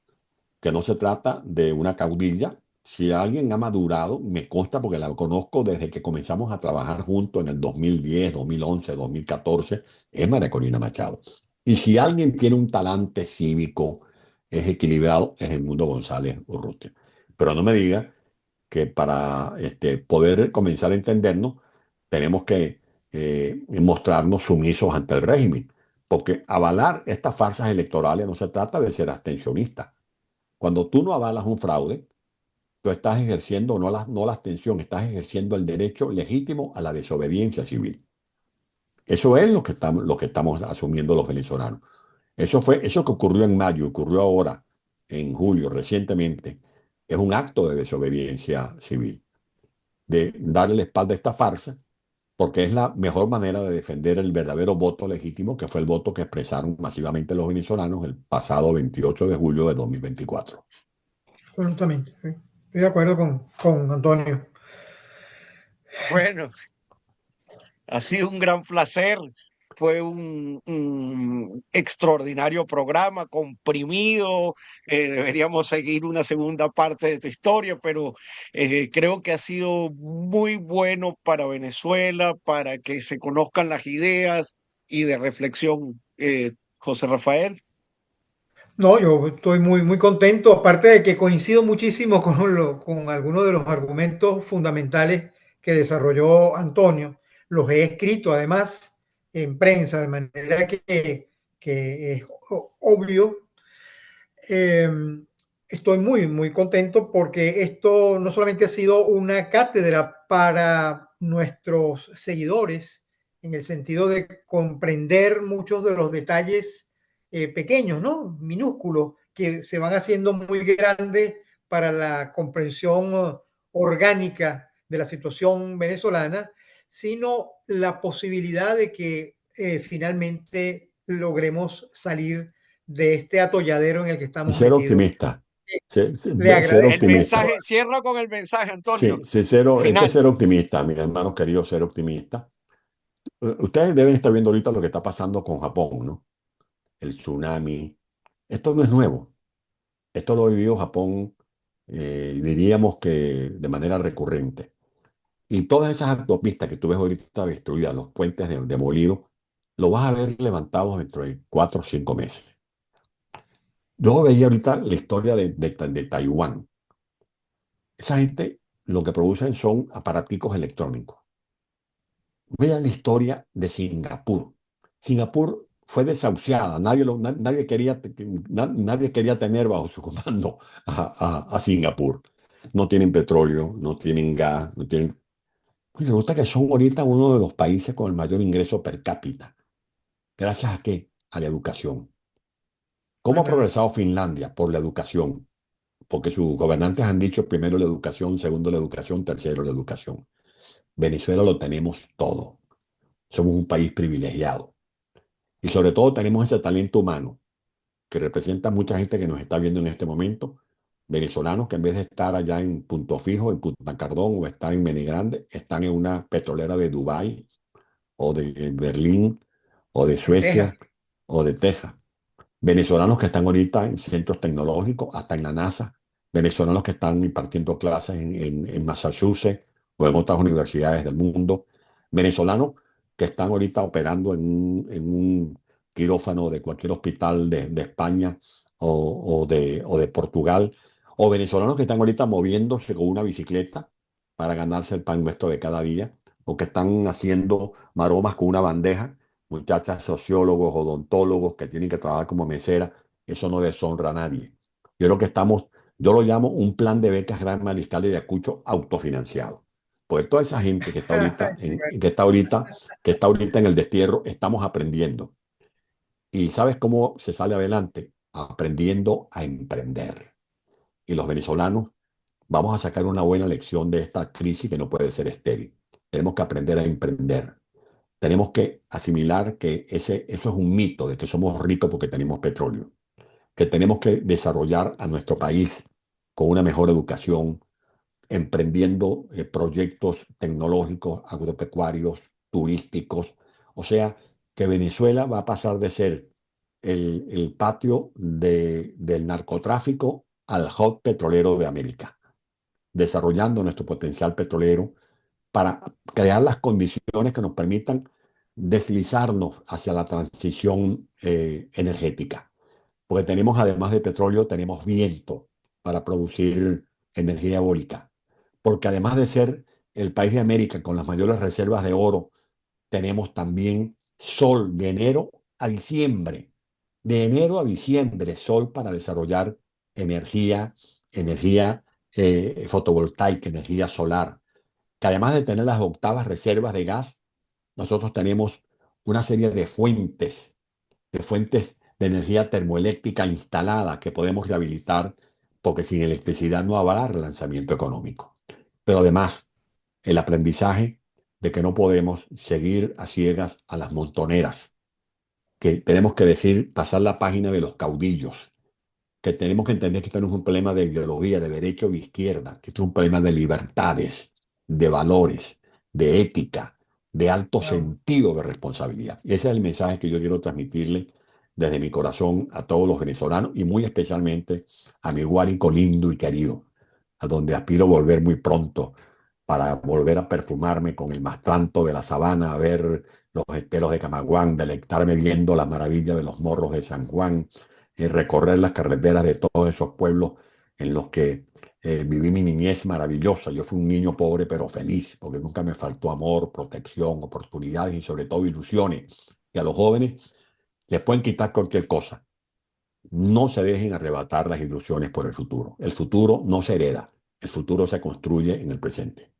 que no se trata de una caudilla. Si alguien ha madurado, me consta porque la conozco desde que comenzamos a trabajar juntos en el 2010, 2011, 2014, es María Corina Machado. Y si alguien tiene un talante cívico, es equilibrado, es el Mundo González Urrutia. Pero no me diga que para poder comenzar a entendernos, tenemos que mostrarnos sumisos ante el régimen. Porque avalar estas farsas electorales no se trata de ser abstencionista. Cuando tú no avalas un fraude, tú estás ejerciendo no la abstención, estás ejerciendo el derecho legítimo a la desobediencia civil. Eso es lo que estamos asumiendo los venezolanos. Eso que ocurrió en mayo, ocurrió ahora, en julio, recientemente, es un acto de desobediencia civil, de darle la espalda a esta farsa, porque es la mejor manera de defender el verdadero voto legítimo, que fue el voto que expresaron masivamente los venezolanos el pasado 28 de julio de 2024. Absolutamente. Sí. Estoy de acuerdo con Antonio. Bueno, ha sido un gran placer. Fue un extraordinario programa, comprimido. Deberíamos seguir una segunda parte de tu historia, pero creo que ha sido muy bueno para Venezuela, para que se conozcan las ideas y de reflexión. José Rafael. No, yo estoy muy contento, aparte de que coincido muchísimo con algunos de los argumentos fundamentales que desarrolló Antonio. Los he escrito además en prensa, de manera que es obvio. Eh, Estoy muy contento porque esto no solamente ha sido una cátedra para nuestros seguidores, en el sentido de comprender muchos de los detalles pequeños, ¿no? Minúsculos, que se van haciendo muy grandes para la comprensión orgánica de la situación venezolana, sino la posibilidad de que finalmente logremos salir de este atolladero en el que Y estamos ser metidos. optimista, Le ser El optimista. agradezco. mensaje, cierra con el mensaje, Antonio, Sí, esto es final. ser optimista, mis hermanos queridos, ser optimista. Ustedes deben estar viendo ahorita lo que está pasando con Japón, ¿no? El tsunami. Esto no es nuevo. Esto lo ha vivido Japón, diríamos que de manera recurrente. Y todas esas autopistas que tú ves ahorita destruidas, los puentes demolidos, lo vas a ver levantados dentro de 4 o 5 meses. Yo veía ahorita la historia de Taiwán. Esa gente lo que producen son aparaticos electrónicos. Vean la historia de Singapur. Singapur fue desahuciada, nadie quería tener bajo su comando a Singapur. No tienen petróleo, no tienen gas, no tienen... Y resulta que son ahorita uno de los países con el mayor ingreso per cápita. ¿Gracias a qué? A la educación. ¿Cómo ha Tremendo. progresado Finlandia? Por la educación. Porque sus gobernantes han dicho primero la educación, segundo la educación, tercero la educación. Venezuela lo tenemos todo. Somos un país privilegiado. Y sobre todo tenemos ese talento humano que representa a mucha gente que nos está viendo en este momento. Venezolanos que en vez de estar allá en Punto Fijo, en Punta Cardón o estar en Grande, están en una petrolera de Dubái o de Berlín o de De Texas. Suecia o de Texas. Venezolanos que están ahorita en centros tecnológicos, hasta en la NASA. Venezolanos que están impartiendo clases en Massachusetts o en otras universidades del mundo. Venezolanos que están ahorita operando en un quirófano de cualquier hospital de España o de Portugal. O venezolanos que están ahorita moviéndose con una bicicleta para ganarse el pan nuestro de cada día. O que están haciendo maromas con una bandeja, muchachas sociólogos, odontólogos que tienen que trabajar como mesera. Eso no deshonra a nadie. Yo creo que yo lo llamo un plan de becas Gran Mariscal de Ayacucho autofinanciado. Pues toda esa gente que está ahorita en el destierro, estamos aprendiendo. ¿Y sabes cómo se sale adelante? Aprendiendo a emprender. Y los venezolanos vamos a sacar una buena lección de esta crisis que no puede ser estéril. Tenemos que aprender a emprender. Tenemos que asimilar que eso es un mito de que somos ricos porque tenemos petróleo, que tenemos que desarrollar a nuestro país con una mejor educación, emprendiendo proyectos tecnológicos, agropecuarios, turísticos. O sea, que Venezuela va a pasar de ser el patio del narcotráfico al hub petrolero de América, desarrollando nuestro potencial petrolero para crear las condiciones que nos permitan deslizarnos hacia la transición energética. Porque tenemos, además de petróleo, tenemos viento para producir energía eólica. Porque además de ser el país de América con las mayores reservas de oro, tenemos también sol de enero a diciembre. De enero a diciembre, sol para desarrollar energía, energía fotovoltaica, energía solar, que además de tener las octavas reservas de gas, nosotros tenemos una serie de fuentes de energía termoeléctrica instalada que podemos rehabilitar, porque sin electricidad no habrá relanzamiento económico. Pero además, el aprendizaje de que no podemos seguir a ciegas a las montoneras, que tenemos que decir, pasar la página de los caudillos, que tenemos que entender que esto no es un problema de ideología, de derecha o de izquierda, que esto es un problema de libertades, de valores, de ética, de alto Wow. sentido de responsabilidad. Y ese es el mensaje que yo quiero transmitirle desde mi corazón a todos los venezolanos y muy especialmente a mi Guárico lindo y querido, a donde aspiro volver muy pronto para volver a perfumarme con el mastranto de la sabana, a ver los esteros de Camaguán, deleitarme viendo las maravillas de los morros de San Juan, y recorrer las carreteras de todos esos pueblos en los que viví mi niñez maravillosa. Yo fui un niño pobre pero feliz, porque nunca me faltó amor, protección, oportunidades y sobre todo ilusiones. Y a los jóvenes les pueden quitar cualquier cosa. No se dejen arrebatar las ilusiones por el futuro. El futuro no se hereda, el futuro se construye en el presente.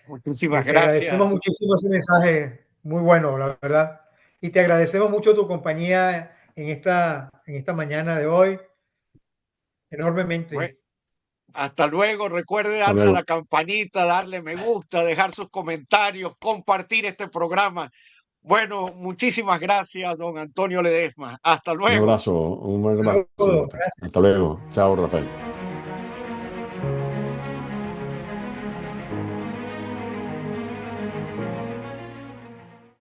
Muchísimas Te gracias. agradecemos muchísimo ese mensaje, muy bueno, la verdad. Y te agradecemos mucho tu compañía en esta mañana de hoy, Bue- enormemente. Hasta luego. Recuerde Hasta darle a la luego. campanita, darle me gusta, dejar sus comentarios, compartir este programa. Bueno, muchísimas gracias, don Antonio Ledesma. Hasta Un luego. abrazo, un buen abrazo. Saludos. Hasta luego. Chao, Rafael.